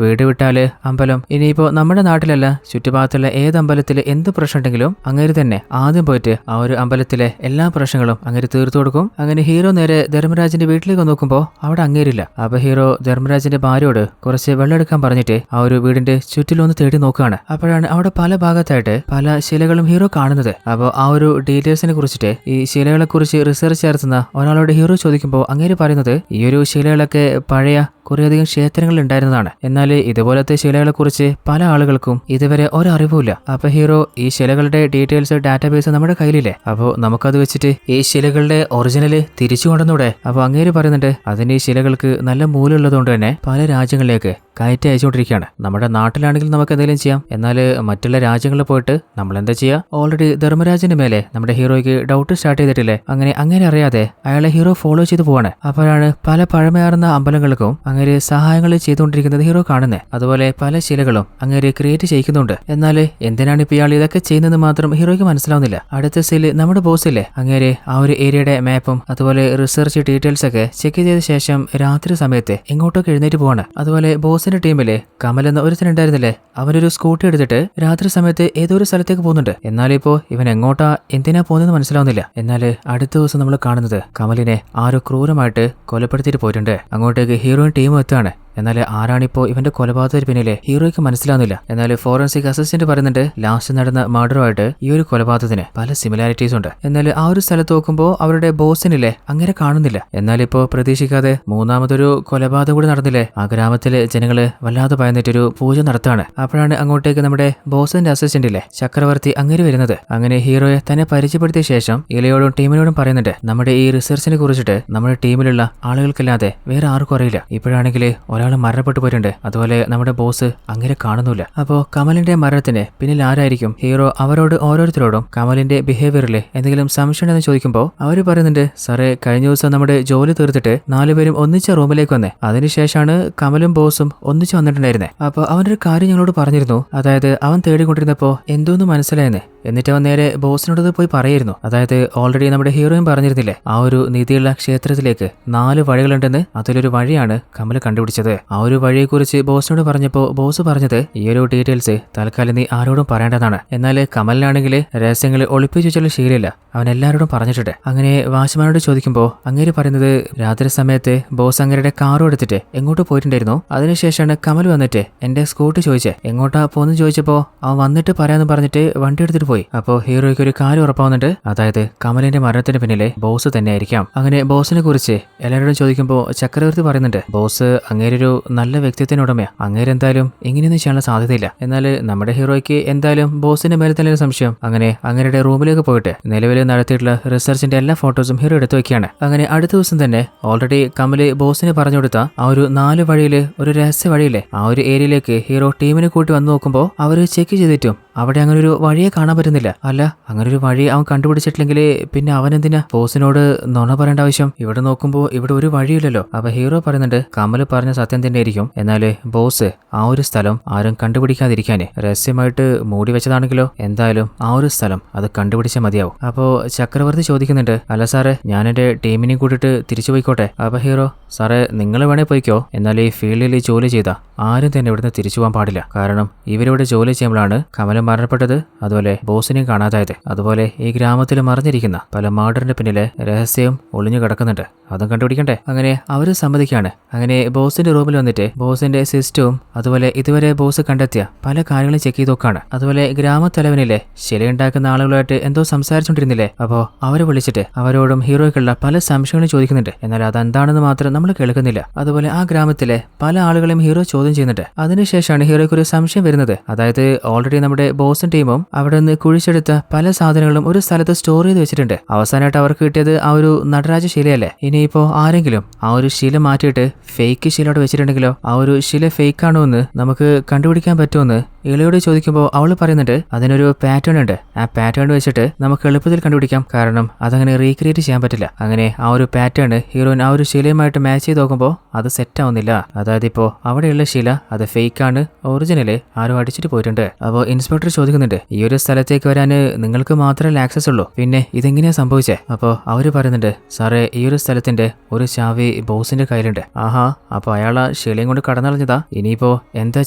വീട് വിട്ടാല് അമ്പലം. ഇനിയിപ്പോ നമ്മുടെ നാട്ടിലല്ല ചുറ്റുഭാഗത്തുള്ള ഏത് അമ്പലത്തില് എന്ത് പ്രശ്നം ഉണ്ടെങ്കിലും അങ്ങേര് തന്നെ ആദ്യം പോയിട്ട് ആ ഒരു അമ്പലത്തിലെ എല്ലാ പ്രശ്നങ്ങളും അങ്ങേര് തീർത്തു കൊടുക്കും. അങ്ങനെ ഹീറോ നേരെ ധർമ്മരാജന്റെ വീട്ടിലേക്ക് നോക്കുമ്പോ അവിടെ അങ്ങേരില്ല. അപ്പൊ ഹീറോ ധർമ്മരാജന്റെ ഭാര്യയോട് കുറച്ച് വെള്ളം എടുക്കാൻ പറഞ്ഞിട്ട് ആ ഒരു വീടിന്റെ ചുറ്റിലൊന്ന് തേടി നോക്കുകയാണ്. അപ്പോഴാണ് അവിടെ പല ഭാഗത്തായിട്ട് പല ശിലകളും ഹീറോ കാണുന്നത്. അപ്പോൾ ആ ഒരു ഡീറ്റെയിൽസിനെ കുറിച്ചിട്ട് ഈ ശിലകളെ കുറിച്ച് റിസർച്ച് നടത്തുന്ന ഒരാളോട് ഹീറോ ചോദിക്കുമ്പോൾ അങ്ങേര് പറയുന്നത് ഈ ഒരു ശിലകളൊക്കെ പഴയ കുറേയധികം ക്ഷേത്രങ്ങൾ ഉണ്ടായിരുന്നതാണ്. എന്നാൽ ഇതുപോലത്തെ ശിലകളെ കുറിച്ച് പല ആളുകൾക്കും ഇതുവരെ ഒരറിവുമില്ല. അപ്പൊ ഹീറോ ഈ ശിലകളുടെ ഡീറ്റെയിൽസ് ഡാറ്റാബേസ് നമ്മുടെ കയ്യിലില്ലേ, അപ്പോൾ നമുക്കത് വെച്ചിട്ട് ഈ ശിലകളുടെ ഒറിജിനല് തിരിച്ചു കൊണ്ടുവന്നൂടെ. അപ്പോൾ അങ്ങേര് പറയുന്നുണ്ട് അതിന് ഈ ശിലകൾക്ക് നല്ല മൂല്യമുള്ളതുകൊണ്ട് തന്നെ പല രാജ്യങ്ങളിലേക്ക് കയറ്റി അയച്ചുകൊണ്ടിരിക്കുകയാണ്. നമ്മുടെ നാട്ടിലാണെങ്കിൽ നമുക്ക് എന്തെങ്കിലും ചെയ്യാം, എന്നാൽ മറ്റുള്ള രാജ്യങ്ങളിൽ പോയിട്ട് നമ്മൾ എന്താ ചെയ്യുക? ഓൾറെഡി ധർമ്മരാജന്റെ മേലെ നമ്മുടെ ഹീറോയ്ക്ക് ഡൗട്ട് സ്റ്റാർട്ട് ചെയ്തിട്ടില്ലേ. അങ്ങനെ അറിയാതെ അയാളെ ഹീറോ ഫോളോ ചെയ്ത് പോവാണ്. അപ്പോഴാണ് പല പഴമയാർന്ന അമ്പലങ്ങൾക്കും അങ്ങനെ സഹായങ്ങൾ ചെയ്തുകൊണ്ടിരിക്കുന്നത് ഹീറോ കാണുന്നത്. അതുപോലെ പല ശിലകളും അങ്ങനെ ക്രിയേറ്റ് ചെയ്യിക്കുന്നുണ്ട്. എന്നാൽ എന്തിനാണ് ഇപ്പൊ ഇയാൾ ഇതൊക്കെ ചെയ്യുന്നത് മാത്രം ഹീറോയ്ക്ക് മനസ്സിലാവുന്നില്ല. അടുത്ത സീല് നമ്മുടെ ബോസില്ലേ അങ്ങനെ ആ ഒരു ഏരിയയുടെ മാപ്പും അതുപോലെ റിസർച്ച് ഡീറ്റെയിൽസ് ഒക്കെ ചെക്ക് ചെയ്ത ശേഷം രാത്രി സമയത്ത് എങ്ങോട്ടൊക്കെ എഴുന്നേറ്റ് പോവാണ്. അതുപോലെ ബോസിന്റെ ടീമിലെ കമൽ എന്ന ഒരുത്തനുണ്ടായിരുന്നില്ലേ, അവനൊരു സ്കൂട്ടി എടുത്തിട്ട് രാത്രി സമയത്ത് ഏതോ ഒരു സ്ഥലത്തേക്ക് പോകുന്നുണ്ട്. എന്നാലിപ്പോ ഇവൻ എങ്ങോട്ടാ എന്തിനാ പോകുന്നത് മനസ്സിലാവുന്നില്ല. എന്നാൽ അടുത്ത ദിവസം നമ്മൾ കാണുന്നത് കമലിനെ ആരോ ക്രൂരമായിട്ട് കൊലപ്പെടുത്തിയിട്ട് പോയിട്ടുണ്ട്. അങ്ങോട്ടേക്ക് ഹീറോയിൻ ടീമും എത്തുകയാണ്. എന്നാൽ ആരാണിപ്പോ ഇവന്റെ കൊലപാതകത്തിന് പിന്നിലെ ഹീറോയ്ക്ക് മനസ്സിലാവുന്നില്ല. എന്നാൽ ഫോറൻസിക് അസിസ്റ്റന്റ് പറയുന്നുണ്ട് ലാസ്റ്റ് നടന്ന മർഡറുമായിട്ട് ഈ ഒരു കൊലപാതകത്തിന് പല സിമിലാരിറ്റീസ് ഉണ്ട്. എന്നാൽ ആ ഒരു സ്ഥലത്ത് നോക്കുമ്പോൾ അവരുടെ ബോസിനില്ലേ അങ്ങനെ കാണുന്നില്ല. എന്നാലിപ്പോ പ്രതീക്ഷിക്കാതെ മൂന്നാമതൊരു കൊലപാതകം കൂടി നടന്നില്ലേ. ആ ഗ്രാമത്തിലെ ജനങ്ങള് വല്ലാതെ ഭയന്നിട്ടൊരു പൂജ നടത്താണ്. അപ്പോഴാണ് അങ്ങോട്ടേക്ക് നമ്മുടെ ബോസിന്റെ അസിസ്റ്റന്റില്ലേ ചക്രവർത്തി അങ്ങനെ വരുന്നത്. അങ്ങനെ ഹീറോയെ തന്നെ പരിചയപ്പെടുത്തിയ ശേഷം ഇലയോടും ടീമിനോടും പറയുന്നുണ്ട് നമ്മുടെ ഈ റിസർച്ചിനെ കുറിച്ചിട്ട് നമ്മുടെ ടീമിലുള്ള ആളുകൾക്കല്ലാതെ വേറെ ആർക്കും അറിയില്ല. ഇപ്പോഴാണെങ്കിൽ ഒരാൾ മരണപ്പെട്ടു പോയിട്ടുണ്ട്. അതുപോലെ നമ്മുടെ ബോസ് അങ്ങനെ കാണുന്നില്ല. അപ്പോ കമലിന്റെ മരണത്തിന് പിന്നിൽ ആരായിരിക്കും? ഹീറോ അവരോട് ഓരോരുത്തരോടും കമലിന്റെ ബിഹേവിയറിൽ എന്തെങ്കിലും സംശയം ഉണ്ടെന്ന് ചോദിക്കുമ്പോൾ അവര് പറയുന്നുണ്ട് സാറേ കഴിഞ്ഞ ദിവസം നമ്മുടെ ജോലി തീർത്തിട്ട് 4 പേരും ഒന്നിച്ച റൂമിലേക്ക് വന്നേ. അതിനുശേഷമാണ് കമലും ബോസും ഒന്നിച്ച് വന്നിട്ടുണ്ടായിരുന്നേ. അപ്പൊ അവനൊരു കാര്യം ഞങ്ങളോട് പറഞ്ഞിരുന്നു, അതായത് അവൻ തേടിക്കൊണ്ടിരുന്നപ്പോ എന്തോന്ന് മനസ്സിലായെന്ന്. എന്നിട്ട് അവൻ നേരെ ബോസിനോട് പോയി പറയായിരുന്നു. അതായത് ഓൾറെഡി നമ്മുടെ ഹീറോയും പറഞ്ഞിരുന്നില്ലേ ആ ഒരു നീതിയുള്ള ക്ഷേത്രത്തിലേക്ക് 4 വഴികളുണ്ടെന്ന്. അതിലൊരു വഴിയാണ് കമൽ കണ്ടുപിടിച്ചത്. ആ ഒരു വഴിയെക്കുറിച്ച് ബോസിനോട് പറഞ്ഞപ്പോൾ ബോസ് പറഞ്ഞത് ഈ ഒരു ഡീറ്റെയിൽസ് തൽക്കാലം നീ ആരോടും പറയേണ്ടതാണ്. എന്നാൽ കമലിനാണെങ്കിൽ രഹസ്യങ്ങൾ ഒളിപ്പിച്ചു വെച്ചുള്ള ശീലമില്ല, അവൻ എല്ലാവരോടും പറഞ്ഞിട്ടുണ്ട്. അങ്ങനെ വാച്ച്മാനോട് ചോദിക്കുമ്പോൾ അങ്ങേര് പറയുന്നത് രാത്രി സമയത്ത് ബോസ് അങ്ങേരുടെ കാറും എടുത്തിട്ട് എങ്ങോട്ട് പോയിട്ടുണ്ടായിരുന്നു. അതിനുശേഷമാണ് കമൽ വന്നിട്ട് എന്റെ സ്കൂട്ടി ചോദിച്ചേ എങ്ങോട്ടാ പോന്ന് ചോദിച്ചപ്പോൾ അവൻ വന്നിട്ട് പറയാന്ന് പറഞ്ഞിട്ട് വണ്ടി എടുത്തിട്ട് പോയി. അപ്പോൾ ഹീറോയ്ക്ക് ഒരു കാര്യം ഉറപ്പാവുന്നുണ്ട്, അതായത് കമലിന്റെ മരണത്തിന് പിന്നിലെ ബോസ് തന്നെ ആയിരിക്കാം. അങ്ങനെ ബോസിനെ കുറിച്ച് എല്ലാവരോടും ചോദിക്കുമ്പോൾ ചക്രവർത്തി പറയുന്നുണ്ട് ബോസ് അങ്ങേരൊരു നല്ല വ്യക്തിത്വത്തിനുടമയാ, അങ്ങേരെന്തായാലും ഇങ്ങനെയൊന്നും ചെയ്യാനുള്ള സാധ്യതയില്ല. എന്നാൽ നമ്മുടെ ഹീറോയ്ക്ക് എന്തായാലും ബോസിന്റെ മേലെ തന്നെ സംശയം. അങ്ങനെ അങ്ങേരുടെ റൂമിലേക്ക് പോയിട്ട് നിലവിൽ നടത്തിയിട്ടുള്ള റിസർച്ചിന്റെ എല്ലാ ഫോട്ടോസും ഹീറോ എടുത്തു വെക്കുകയാണ്. അങ്ങനെ അടുത്ത ദിവസം തന്നെ ഓൾറെഡി കമല് ബോസിന് പറഞ്ഞു കൊടുത്ത ആ ഒരു 4 വഴിയില് ഒരു രഹസ്യ വഴിയില്ലേ ആ ഒരു ഏരിയയിലേക്ക് ഹീറോ ടീമിനെ കൂട്ടി വന്നു നോക്കുമ്പോൾ അവര് ചെക്ക് ചെയ്തിട്ടും അവിടെ അങ്ങനെ ഒരു വഴിയെ കാണാൻ പറ്റുന്നില്ല. അല്ല അങ്ങനെ ഒരു വഴി അവൻ കണ്ടുപിടിച്ചിട്ടില്ലെങ്കിൽ പിന്നെ അവൻ എന്തിനാ ബോസിനോട് നുണ പറയേണ്ട ആവശ്യം? ഇവിടെ നോക്കുമ്പോൾ ഇവിടെ ഒരു വഴിയില്ലല്ലോ. അപ്പൊ ഹീറോ പറയുന്നുണ്ട് കമല് പറഞ്ഞ സത്യം തന്നെ ആയിരിക്കും. എന്നാല് ബോസ് ആ ഒരു സ്ഥലം ആരും കണ്ടുപിടിക്കാതിരിക്കാന് രഹസ്യമായിട്ട് മൂടി വെച്ചതാണെങ്കിലോ എന്തായാലും ആ ഒരു സ്ഥലം അത് കണ്ടുപിടിച്ചാൽ മതിയാവും. അപ്പോ ചക്രവർത്തി ചോദിക്കുന്നുണ്ട് അല്ല സാറേ ഞാൻ എന്റെ ടീമിനെ കൂട്ടിട്ട് തിരിച്ചു പോയിക്കോട്ടെ. അപ്പൊ ഹീറോ സാറേ നിങ്ങൾ വേണേ പോയിക്കോ, എന്നാൽ ഈ ഫീൽഡിൽ ജോലി ചെയ്ത ആരും തന്നെ ഇവിടുന്ന് തിരിച്ചു പോകാൻ പാടില്ല. കാരണം ഇവരിവിടെ ജോലി ചെയ്യുമ്പോഴാണ് കമലം മരണപ്പെട്ടത്, അതുപോലെ ബോസിനെയും കാണാതായത്. അതുപോലെ ഈ ഗ്രാമത്തിൽ മറിഞ്ഞിരിക്കുന്ന പല മർഡറിന്റെ പിന്നിലെ രഹസ്യവും ഒളിഞ്ഞു കിടക്കുന്നുണ്ട്, അതും കണ്ടുപിടിക്കണ്ടേ. അങ്ങനെ അവര് സമ്മതിക്കാണ്. അങ്ങനെ ബോസിന്റെ റൂമിൽ വന്നിട്ട് ബോസിന്റെ സിസ്റ്റവും അതുപോലെ ഇതുവരെ ബോസ് കണ്ടെത്തിയ പല കാര്യങ്ങളും ചെക്ക് ചെയ്ത് നോക്കാണ്. അതുപോലെ ഗ്രാമത്തലവനിലെ ശിലയുണ്ടാക്കുന്ന ആളുകളായിട്ട് എന്തോ സംസാരിച്ചോണ്ടിരുന്നില്ലേ, അപ്പോ അവരെ വിളിച്ചിട്ട് അവരോടും ഹീറോയ്ക്കുള്ള പല സംശയങ്ങളും ചോദിക്കുന്നുണ്ട്. എന്നാൽ അതെന്താണെന്ന് മാത്രം നമ്മൾ കേൾക്കുന്നില്ല. അതുപോലെ ആ ഗ്രാമത്തിലെ പല ആളുകളെയും ഹീറോ ചോദ്യം ചെയ്യുന്നുണ്ട്. അതിനുശേഷമാണ് ഹീറോയ്ക്ക് ഒരു സംശയം വരുന്നത്, അതായത് ഓൾറെഡി നമ്മുടെ ബോസും ടീമും അവിടെ നിന്ന് കുഴിച്ചെടുത്ത പല സാധനങ്ങളും ഒരു സ്ഥലത്ത് സ്റ്റോർ ചെയ്ത് വെച്ചിട്ടുണ്ട്. അവസാനമായിട്ട് അവർക്ക് കിട്ടിയത് ആ ഒരു നടരാജ ശിലയല്ലേ. ഇനിയിപ്പോ ആരെങ്കിലും ആ ഒരു ശില മാറ്റിയിട്ട് ഫേക്ക് ശില അവിടെ വെച്ചിട്ടുണ്ടെങ്കിലോ ആ ഒരു ശില ഫേക്ക് ആണോ എന്ന് നമുക്ക് കണ്ടുപിടിക്കാൻ പറ്റുമെന്ന് ഇളയോട് ചോദിക്കുമ്പോൾ അവൾ പറയുന്നുണ്ട് അതിനൊരു പാറ്റേൺ ഉണ്ട്. ആ പാറ്റേൺ വെച്ചിട്ട് നമുക്ക് എളുപ്പത്തിൽ കണ്ടുപിടിക്കാം. കാരണം അതങ്ങനെ റീക്രിയേറ്റ് ചെയ്യാൻ പറ്റില്ല. അങ്ങനെ ആ ഒരു പാറ്റേൺ ഹീറോയിൻ ആ ഒരു ശിലയുമായിട്ട് മാച്ച് ചെയ്ത് നോക്കുമ്പോൾ അത് സെറ്റ് ആവുന്നില്ല. അതായത് ഇപ്പോൾ അവിടെയുള്ള ശില അത് ഫേക്ക് ആണ്, ഒറിജിനല് ആരോ അടിച്ചിട്ട് പോയിട്ടുണ്ട്. അപ്പോൾ ഇൻസ്പെക്ടർ ചോദിക്കുന്നുണ്ട് ഈ ഒരു സ്ഥലത്തേക്ക് വരാൻ നിങ്ങൾക്ക് മാത്രമേ ആക്സസ് ഉള്ളൂ, പിന്നെ ഇതെങ്ങനെയാ സംഭവിച്ചേ? അപ്പോൾ അവര് പറയുന്നുണ്ട് സാറേ ഈ ഒരു സ്ഥലത്തിന്റെ ഒരു ചാവി ബോസിന്റെ കയ്യിലുണ്ട്. ആഹാ, അപ്പോൾ അയാൾ ആ ശിലയും കൊണ്ട് കടന്നളഞ്ഞതാ. ഇനിയിപ്പോ എന്താ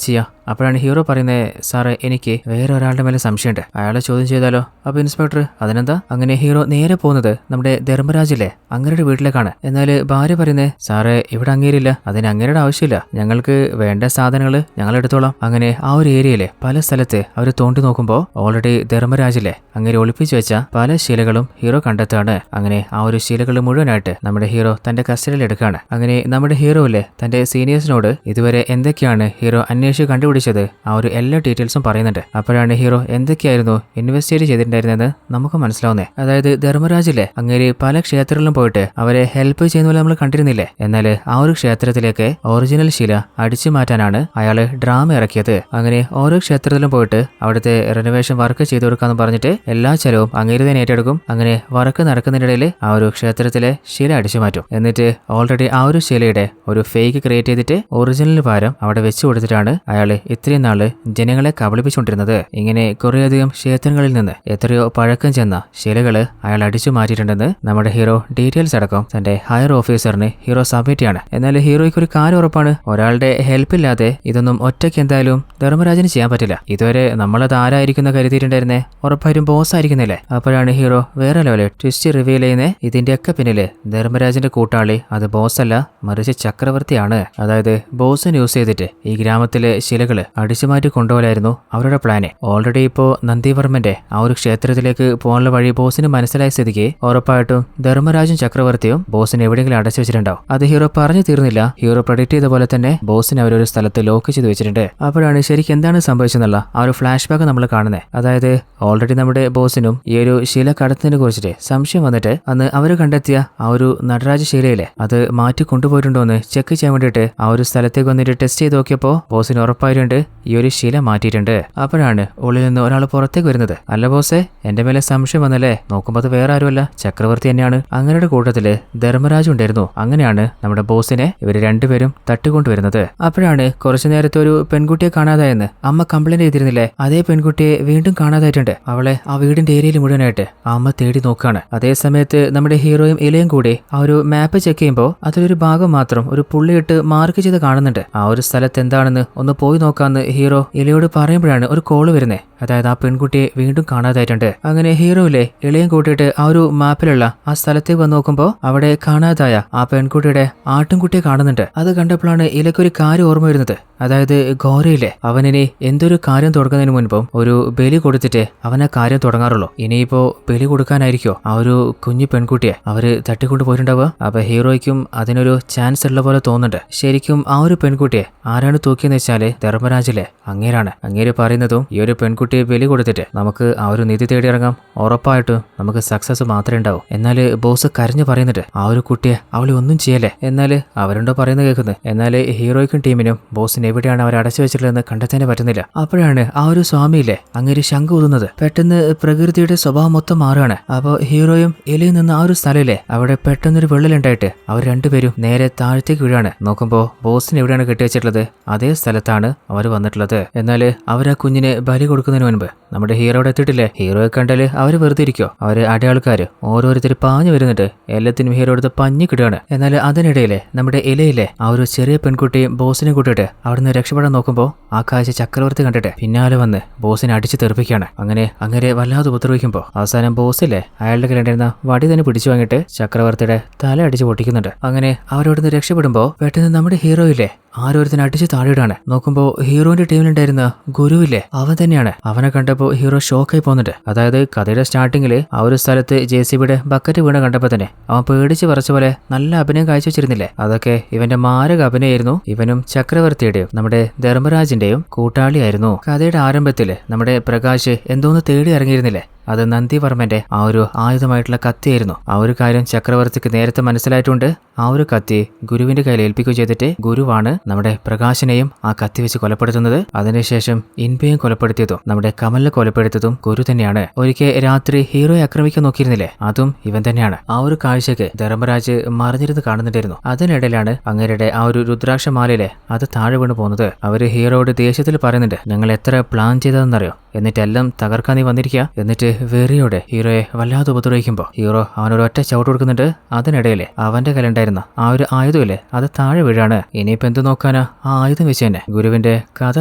ചെയ്യാ? അപ്പോഴാണ് ഹീറോ പറയുന്നത് സാറേ എനിക്ക് വേറെ ഒരാളുടെ മേലെ സംശയമുണ്ട്, അയാളെ ചോദ്യം ചെയ്താലോ? അപ്പൊ ഇൻസ്പെക്ടർ അതിനെന്താ? അങ്ങനെ ഹീറോ നേരെ പോകുന്നത് നമ്മുടെ ധർമ്മരാജില്ലേ അങ്ങരുടെ വീട്ടിലേക്കാണ്. എന്നാൽ ഭാര്യ പറയുന്നത് സാറേ ഇവിടെ അങ്ങേരില്ല, അതിന് അങ്ങേരുടെ ആവശ്യമില്ല, ഞങ്ങൾക്ക് വേണ്ട സാധനങ്ങൾ ഞങ്ങൾ എടുത്തോളാം. അങ്ങനെ ആ ഒരു ഏരിയയിലെ പല സ്ഥലത്ത് അവർ തോണ്ടി നോക്കുമ്പോൾ ഓൾറെഡി ധർമ്മരാജിലെ അങ്ങേരെ ഒളിപ്പിച്ചു വെച്ച പല ശിലകളും ഹീറോ കണ്ടെത്താണ്. അങ്ങനെ ആ ഒരു ശിലകൾ മുഴുവനായിട്ട് നമ്മുടെ ഹീറോ തന്റെ കസ്റ്റഡിയിൽ എടുക്കുകയാണ്. അങ്ങനെ നമ്മുടെ ഹീറോയിലെ തന്റെ സീനിയേഴ്സിനോട് ഇതുവരെ എന്തൊക്കെയാണ് ഹീറോ അന്വേഷിച്ച് കണ്ടുപിടിച്ചത് ആ ഒരു എല്ലാ ഡീറ്റെയിൽസും പറയുന്നുണ്ട്. അപ്പോഴാണ് ഹീറോ എന്തൊക്കെയായിരുന്നു ഇൻവെസ്റ്റിഗേറ്റ് ചെയ്തിട്ടുണ്ടായിരുന്നത് നമുക്ക് മനസ്സിലാവുന്നേ. അതായത് ധർമ്മരാജിലെ അങ്ങേര് പല ക്ഷേത്രങ്ങളിലും പോയിട്ട് അവരെ ഹെൽപ്പ് ചെയ്യുന്ന പോലെ നമ്മൾ കണ്ടിരുന്നില്ലേ? എന്നാൽ ആ ഒരു ക്ഷേത്രത്തിലേക്ക് ഒറിജിനൽ ശില അടിച്ചു മാറ്റാനാണ് അയാള് ഡ്രാമ ഇറക്കിയത്. അങ്ങനെ ഓരോ ക്ഷേത്രത്തിലും പോയിട്ട് അവിടുത്തെ റെനോവേഷൻ വർക്ക് ചെയ്തു കൊടുക്കാന്ന് പറഞ്ഞിട്ട് എല്ലാ ചെലവും അങ്ങേര് തന്നെ ഏറ്റെടുക്കും. അങ്ങനെ വർക്ക് നടക്കുന്നതിനിടയിൽ ആ ഒരു ക്ഷേത്രത്തിലെ ശില അടിച്ചു മാറ്റും. എന്നിട്ട് ഓൾറെഡി ആ ഒരു ശിലയുടെ ഒരു ഫേക്ക് ക്രിയേറ്റ് ചെയ്തിട്ട് ഒറിജിനലിന് പകരം അവിടെ വെച്ചു കൊടുത്തിട്ടാണ് അയാള് ഇത്രയും നാള് ജനങ്ങളെ കബളിപ്പിച്ചുകൊണ്ടിരുന്നത്. ഇങ്ങനെ കുറേയധികം ക്ഷേത്രങ്ങളിൽ നിന്ന് എത്രയോ പഴക്കം ചെന്ന ശിലകള് അയാൾ അടിച്ചു മാറ്റിയിട്ടുണ്ടെന്ന് നമ്മുടെ ഹീറോ ഡീറ്റെയിൽസ് അടക്കം തന്റെ ഹയർ ഓഫീസറിന് ഹീറോ സബ്മിറ്റ് ചെയ്യാണ്. എന്നാൽ ഹീറോയ്ക്ക് ഒരു കാര്യം ഉറപ്പാണ്, ഒരാളുടെ ഹെൽപ്പ് ഇല്ലാതെ ഇതൊന്നും ഒറ്റയ്ക്ക് എന്തായാലും ധർമ്മരാജന് ചെയ്യാൻ പറ്റില്ല. ഇതുവരെ നമ്മളത് ആരായിരിക്കുന്ന കരുതിയിട്ടുണ്ടായിരുന്നേ, ഉറപ്പായും ബോസ് ആയിരിക്കുന്നില്ലേ? അപ്പോഴാണ് ഹീറോ വേറെ ലെവല് ട്വിസ്റ്റ് റിവീൽ ചെയ്യുന്നത്. ഇതിന്റെയൊക്കെ പിന്നില് ധർമ്മരാജന്റെ കൂട്ടാളി അത് ബോസ് അല്ല, മറിച്ച് ചക്രവർത്തിയാണ്. അതായത് ബോസിനെ യൂസ് ചെയ്തിട്ട് ഈ ഗ്രാമത്തിലെ ശിലകള് അടിച്ചു മാറ്റി കൊണ്ടുപോലായിരുന്നു അവരുടെ പ്ലാന്. ഓൾറെഡി ഇപ്പോ നന്ദിവർമ്മന്റെ ആ ഒരു ക്ഷേത്രത്തിലേക്ക് പോകാനുള്ള വഴി ബോസിന് മനസ്സിലായ സ്ഥിതിക്ക് ഉറപ്പായിട്ടും ധർമ്മരാജും ചക്രവർത്തിയും ബോസിനെ എവിടെയെങ്കിലും അടച്ചു വെച്ചിട്ടുണ്ടാവും. അത് ഹീറോ പറഞ്ഞു തീർന്നില്ല. ഹീറോ പ്രഡിക്റ്റ് ചെയ്ത പോലെ തന്നെ ബോസിനെ അവരൊരു സ്ഥലത്ത് ലോക്ക് ചെയ്ത് വെച്ചിട്ടുണ്ട്. അപ്പോഴാണ് ശരിക്കും എന്താണ് സംഭവിച്ചെന്നുള്ള ആ ഒരു ഫ്ലാഷ് ബാക്ക് നമ്മൾ കാണുന്നത്. അതായത് ഓൾറെഡി നമ്മുടെ ബോസിനും ഈ ഒരു ശില കടത്തിനെ കുറിച്ചിട്ട് സംശയം വന്നിട്ട് അന്ന് അവർ കണ്ടെത്തിയ ആ ഒരു നടരാജ ശിലയിലെ അത് മാറ്റി കൊണ്ടുപോയിട്ടുണ്ടോ എന്ന് ചെക്ക് ചെയ്യാൻ വേണ്ടിയിട്ട് ആ ഒരു സ്ഥലത്തേക്ക് വന്നിട്ട് ടെസ്റ്റ് ചെയ്ത് നോക്കിയപ്പോൾ ബോസിന് ഉറപ്പായിട്ടുണ്ട് ഈ ഒരു ശില മാറ്റിയിട്ടുണ്ട്. അപ്പോഴാണ് ഉള്ളിൽ നിന്ന് ഒരാൾ പുറത്തേക്ക് വരുന്നത്. അല്ല ബോസേ, എന്റെ മേലെ സംശയം വന്നല്ലേ? നോക്കുമ്പോൾ അത് വേറെ ആരുമല്ല, ചക്രവർത്തി തന്നെയാണ്. അങ്ങനെയുടെ കൂട്ടത്തില് ധർമ്മരാജ് ഉണ്ടായിരുന്നു. അങ്ങനെയാണ് നമ്മുടെ ബോസിനെ ഇവര് രണ്ടുപേരും തട്ടിക്കൊണ്ടുവരുന്നത്. അപ്പോഴാണ് കുറച്ചു നേരത്തെ ഒരു പെൺകുട്ടിയെ കാണാതായെന്ന് അമ്മ കംപ്ലൈന്റ് ചെയ്തിരുന്നില്ലേ? അതേ പെൺകുട്ടിയെ വീണ്ടും കാണാതായിട്ടുണ്ട്. അവളെ ആ വീടിന്റെ ഏരിയയിൽ മുഴുവനായിട്ട് അമ്മ തേടി നോക്കുകയാണ്. അതേ സമയത്ത് നമ്മുടെ ഹീറോയും ഇലയും കൂടി ആ ഒരു മാപ്പ് ചെക്ക് ചെയ്യുമ്പോൾ അതിലൊരു ഭാഗം മാത്രം ഒരു പുള്ളിയിട്ട് മാർക്ക് ചെയ്ത് കാണുന്നുണ്ട്. ആ ഒരു സ്ഥലത്ത് എന്താണെന്ന് ഒന്ന് പോയി നോക്കാന്ന് ഹീറോ ഇലയോട് പറയുമ്പോഴാണ് ഒരു കോള് വരുന്നത്. അതായത് ആ പെൺകുട്ടിയെ വീണ്ടും കാണാതായിട്ടുണ്ട്. അങ്ങനെ ഹീറോയിലെ ഇളയും കൂട്ടിയിട്ട് ആ ഒരു മാപ്പിലുള്ള ആ സ്ഥലത്തേക്ക് വന്ന് നോക്കുമ്പോൾ അവിടെ കാണാതായ ആ പെൺകുട്ടിയുടെ ആട്ടിൻകുട്ടിയെ കാണുന്നുണ്ട്. അത് കണ്ടപ്പോഴാണ് ഇലക്കൊരു കാര്യം ഓർമ്മ വരുന്നത്. അതായത് ഗോരയിലെ അവനിനി എന്തൊരു കാര്യം തുടങ്ങുന്നതിന് മുൻപും ഒരു ബലി കൊടുത്തിട്ട് അവൻ ആ കാര്യം തുടങ്ങാറുള്ളൂ. ഇനിയിപ്പോ ബലി കൊടുക്കാനായിരിക്കോ ആ ഒരു കുഞ്ഞു പെൺകുട്ടിയെ അവര് തട്ടിക്കൊണ്ടു പോയിട്ടുണ്ടാവുക? അപ്പൊ ഹീറോയ്ക്കും അതിനൊരു ചാൻസ് ഉള്ള പോലെ തോന്നുന്നുണ്ട്. ശരിക്കും ആ ഒരു പെൺകുട്ടിയെ ആരാണ് തൂക്കിയെന്ന് വെച്ചാല് ധർമ്മരാജിലെ അങ്ങേരാണ്. അങ്ങേര് പറയുന്നതും ഈ ഒരു പെൺകുട്ടിയെ ബലി കൊടുത്തിട്ട് നമുക്ക് ആ ഒരു നിധി തേടി ഇറങ്ങാം, ഉറപ്പായിട്ടും നമുക്ക് സക്സസ് മാത്രമേ ഉണ്ടാവൂ. എന്നാല് ബോസ് കരഞ്ഞു പറയുന്നുണ്ട് ആ ഒരു കുട്ടിയെ അവളെ ഒന്നും ചെയ്യല്ലേ. എന്നാല് അവരുണ്ടോ പറയുന്നത് കേൾക്കുന്നത്. എന്നാല് ഹീറോയ്ക്കും ടീമിനും ബോസിനെ എവിടെയാണ് അവർ അടച്ചു വെച്ചിട്ടുള്ളതെന്ന് കണ്ടെത്താനേ പറ്റുന്നില്ല. അപ്പോഴാണ് ആ ഒരു സ്വാമിയിലെ അങ്ങേര് ശംഖ് ഊതുന്നത്. പെട്ടെന്ന് പ്രകൃതിയുടെ സ്വഭാവം മൊത്തം മാറുകയാണ്. അപ്പോൾ ഹീറോയും എലിയിൽ നിന്ന് ആ ഒരു സ്ഥലയിലെ അവിടെ പെട്ടെന്നൊരു വെള്ളലുണ്ടായിട്ട് അവർ രണ്ടുപേരും നേരെ താഴത്തേക്ക് വീഴാണ്. നോക്കുമ്പോൾ ബോസിന് എവിടെയാണ് കെട്ടിവെച്ചിട്ടുള്ളത് അതേ സ്ഥലത്താണ് അവർ വന്നിട്ടുള്ളത്. എന്നാൽ അവർ ആ കുഞ്ഞിന് ബലി കൊടുക്കുന്നതിന് മുൻപ് നമ്മുടെ ഹീറോയുടെ എത്തിയിട്ടില്ലേ? ഹീറോയെ കണ്ടാല് അവര് വെറുതെ ഇരിക്കോ? അവര് അടയാൾക്കാര് ഓരോരുത്തർ പാഞ്ഞു വരുന്നുണ്ട്. എല്ലാത്തിനും ഹീറോ എടുത്ത് പഞ്ഞി കിടുകയാണ്. എന്നാൽ അതിനിടയിലെ നമ്മുടെ ഇലയിലെ ആ ഒരു ചെറിയ പെൺകുട്ടി ബോസിനെ കൂട്ടിയിട്ട് അവിടുന്ന് രക്ഷപ്പെടാൻ നോക്കുമ്പോൾ ആ കാഴ്ച ചക്രവർത്തി കണ്ടിട്ട് പിന്നാലെ വന്ന് ബോസിനെ അടിച്ചു തെറിപ്പിക്കുകയാണ്. അങ്ങനെ വല്ലാതെ ഉപദ്രവിക്കുമ്പോൾ അവസാനം ബോസിലെ അയാളുടെ കയ്യിലുണ്ടായിരുന്ന വടി തന്നെ പിടിച്ചു വാങ്ങിയിട്ട് ചക്രവർത്തിയുടെ തല അടിച്ച് പൊട്ടിക്കുന്നുണ്ട്. അങ്ങനെ അവരോടൊന്ന് രക്ഷപ്പെടുമ്പോൾ പെട്ടെന്ന് നമ്മുടെ ഹീറോയിലെ ആരോരുത്തനെ അടിച്ച് താഴെയിടാണ്. നോക്കുമ്പോൾ ഹീറോന്റെ ടീമിലുണ്ടായിരുന്ന ഗുരുവില്ലേ അവൻ തന്നെയാണ്. അവനെ കണ്ടപ്പോൾ ഹീറോ ഷോക്കായി പോകുന്നുണ്ട്. അതായത് കഥയുടെ സ്റ്റാർട്ടിങ്ങില് ആ ഒരു സ്ഥലത്ത് JCBയുടെ ബക്കറ്റ് വീണ് കണ്ടപ്പോൾ തന്നെ അവൻ പേടിച്ച് പറച്ച പോലെ നല്ല അഭിനയം കാഴ്ചവെച്ചിരുന്നില്ലേ? അതൊക്കെ ഇവന്റെ മാരക അഭിനയായിരുന്നു. ഇവനും ചക്രവർത്തിയുടെയും നമ്മുടെ ധർമ്മരാജിന്റെയും കൂട്ടാളിയായിരുന്നു. കഥയുടെ ആരംഭത്തില് നമ്മുടെ പ്രകാശ് എന്തോന്ന് തേടി ഇറങ്ങിയിരുന്നില്ലേ? അത് നന്ദിവർമ്മന്റെ ആ ഒരു ആയുധമായിട്ടുള്ള കത്തിയായിരുന്നു. ആ ഒരു കാര്യം ചക്രവർത്തിക്ക് നേരത്തെ മനസ്സിലായിട്ടുണ്ട്. ആ ഒരു കത്തി ഗുരുവിന്റെ കയ്യിൽ ഏൽപ്പിക്കുകയും ചെയ്തിട്ട് ഗുരുവാണ് നമ്മുടെ പ്രകാശനെയും ആ കത്തി വെച്ച് കൊലപ്പെടുത്തുന്നത്. അതിനുശേഷം ഇൻബയും കൊലപ്പെടുത്തിയതും നമ്മുടെ കമലിനെ കൊലപ്പെടുത്തിയതും ഗുരു തന്നെയാണ്. ഒരിക്കൽ രാത്രി ഹീറോയെ ആക്രമിക്കാൻ നോക്കിയിരുന്നില്ലേ, അതും ഇവൻ തന്നെയാണ്. ആ ഒരു കാഴ്ചക്ക് ധർമ്മരാജ് മറിഞ്ഞിരുന്ന് കാണുന്നുണ്ടായിരുന്നു. അതിനിടയിലാണ് അങ്ങേരുടെ ആ ഒരു രുദ്രാക്ഷമാലയിലെ അത് താഴെ വീണ് പോകുന്നത്. അവര് ഹീറോയോട് ദേഷ്യത്തിൽ പറയുന്നുണ്ട്, ഞങ്ങൾ എത്ര പ്ലാൻ ചെയ്തതെന്നറിയോ, എന്നിട്ടെല്ലാം തകർക്കാൻ നീ വന്നിരിക്കുക. എന്നിട്ട് വെറിയോടെ ഹീറോയെ വല്ലാതെ ഉപദ്രവിക്കുമ്പോൾ ഹീറോ അവനൊരു ഒറ്റ ചവിട്ട് കൊടുക്കുന്നുണ്ട്. അതിനിടയിലെ അവന്റെ കയ്യിലുണ്ടായിരുന്ന ആ ഒരു ആയുധമില്ലേ അത് താഴെ വീഴാണ്. ഇനിയിപ്പോ എന്ത് നോക്കാനാ, ആ ആയുധം വെച്ച് തന്നെ ഗുരുവിന്റെ കഥ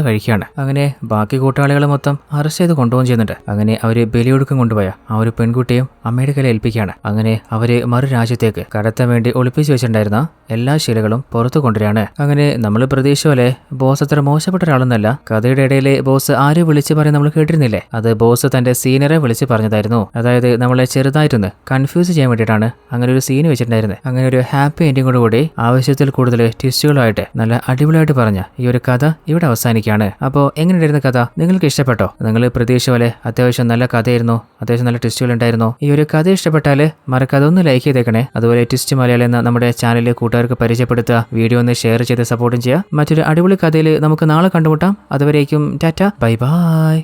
കഴിക്കുകയാണ്. അങ്ങനെ ബാക്കി കൂട്ടാളികളെ മൊത്തം അറസ്റ്റ് ചെയ്ത് കൊണ്ടുപോകും ചെയ്യുന്നുണ്ട്. അങ്ങനെ അവര് ബലിയൊടുക്കം കൊണ്ടുപോയ ആ ഒരു പെൺകുട്ടിയും അമ്മയുടെ കയ്യിൽ ഏൽപ്പിക്കുകയാണ്. അങ്ങനെ അവര് മറു രാജ്യത്തേക്ക് കടത്താൻ വേണ്ടി ഒളിപ്പിച്ചു വെച്ചിട്ടുണ്ടായിരുന്ന എല്ലാ ശിലകളും പുറത്തു കൊണ്ടുവരികയാണ്. അങ്ങനെ നമ്മൾ പ്രതീക്ഷ പോലെ ബോസ് അത്ര മോശപ്പെട്ട ഒരാളൊന്നല്ല. കഥയുടെ ഇടയിലെ ബോസ് ആരെ വിളിച്ച് പറയും നമ്മൾ കേട്ടിരുന്നില്ലേ, അത് ബോസ് തന്റെ സീനിയറെ വിളിച്ച് പറഞ്ഞതായിരുന്നു. അതായത് നമ്മളെ ചെറുതായിട്ടൊന്ന് കൺഫ്യൂസ് ചെയ്യാൻ വേണ്ടിയിട്ടാണ് അങ്ങനെ ഒരു സീൻ വെച്ചിട്ടുണ്ടായിരുന്നത്. അങ്ങനെ ഒരു ഹാപ്പി എൻഡിങ്ങോടുകൂടി ആവശ്യത്തിൽ കൂടുതൽ ട്വിസ്റ്റുകളുമായിട്ട് നല്ല അടിപൊളിയായിട്ട് പറഞ്ഞ ഈ ഒരു കഥ ഇവിടെ അവസാനിക്കുകയാണ്. അപ്പോൾ എങ്ങനെയുണ്ടായിരുന്ന കഥ, നിങ്ങൾക്ക് ഇഷ്ടപ്പെട്ടോ? നിങ്ങൾ പ്രതീക്ഷ പോലെ അത്യാവശ്യം നല്ല കഥയായിരുന്നു, അത്യാവശ്യം നല്ല ട്വിസ്റ്റുകൾ ഉണ്ടായിരുന്നു. ഈ ഒരു കഥ ഇഷ്ടപ്പെട്ടാൽ മറക്കാതെ ഒന്ന് ലൈക്ക് ചെയ്തേക്കണേ. അതുപോലെ ട്വിസ്റ്റ് മലയാളം എന്ന നമ്മുടെ ചാനലിൽ കൂട്ടുകാർക്ക് പരിചയപ്പെടുത്തുക, വീഡിയോ ഒന്ന് ഷെയർ ചെയ്ത് സപ്പോർട്ടും ചെയ്യുക. മറ്റൊരു അടിപൊളി കഥയിൽ നമുക്ക് നാളെ കണ്ടുമുട്ടാം. അതുവരേക്കും ടാറ്റ, ബൈ ബൈ.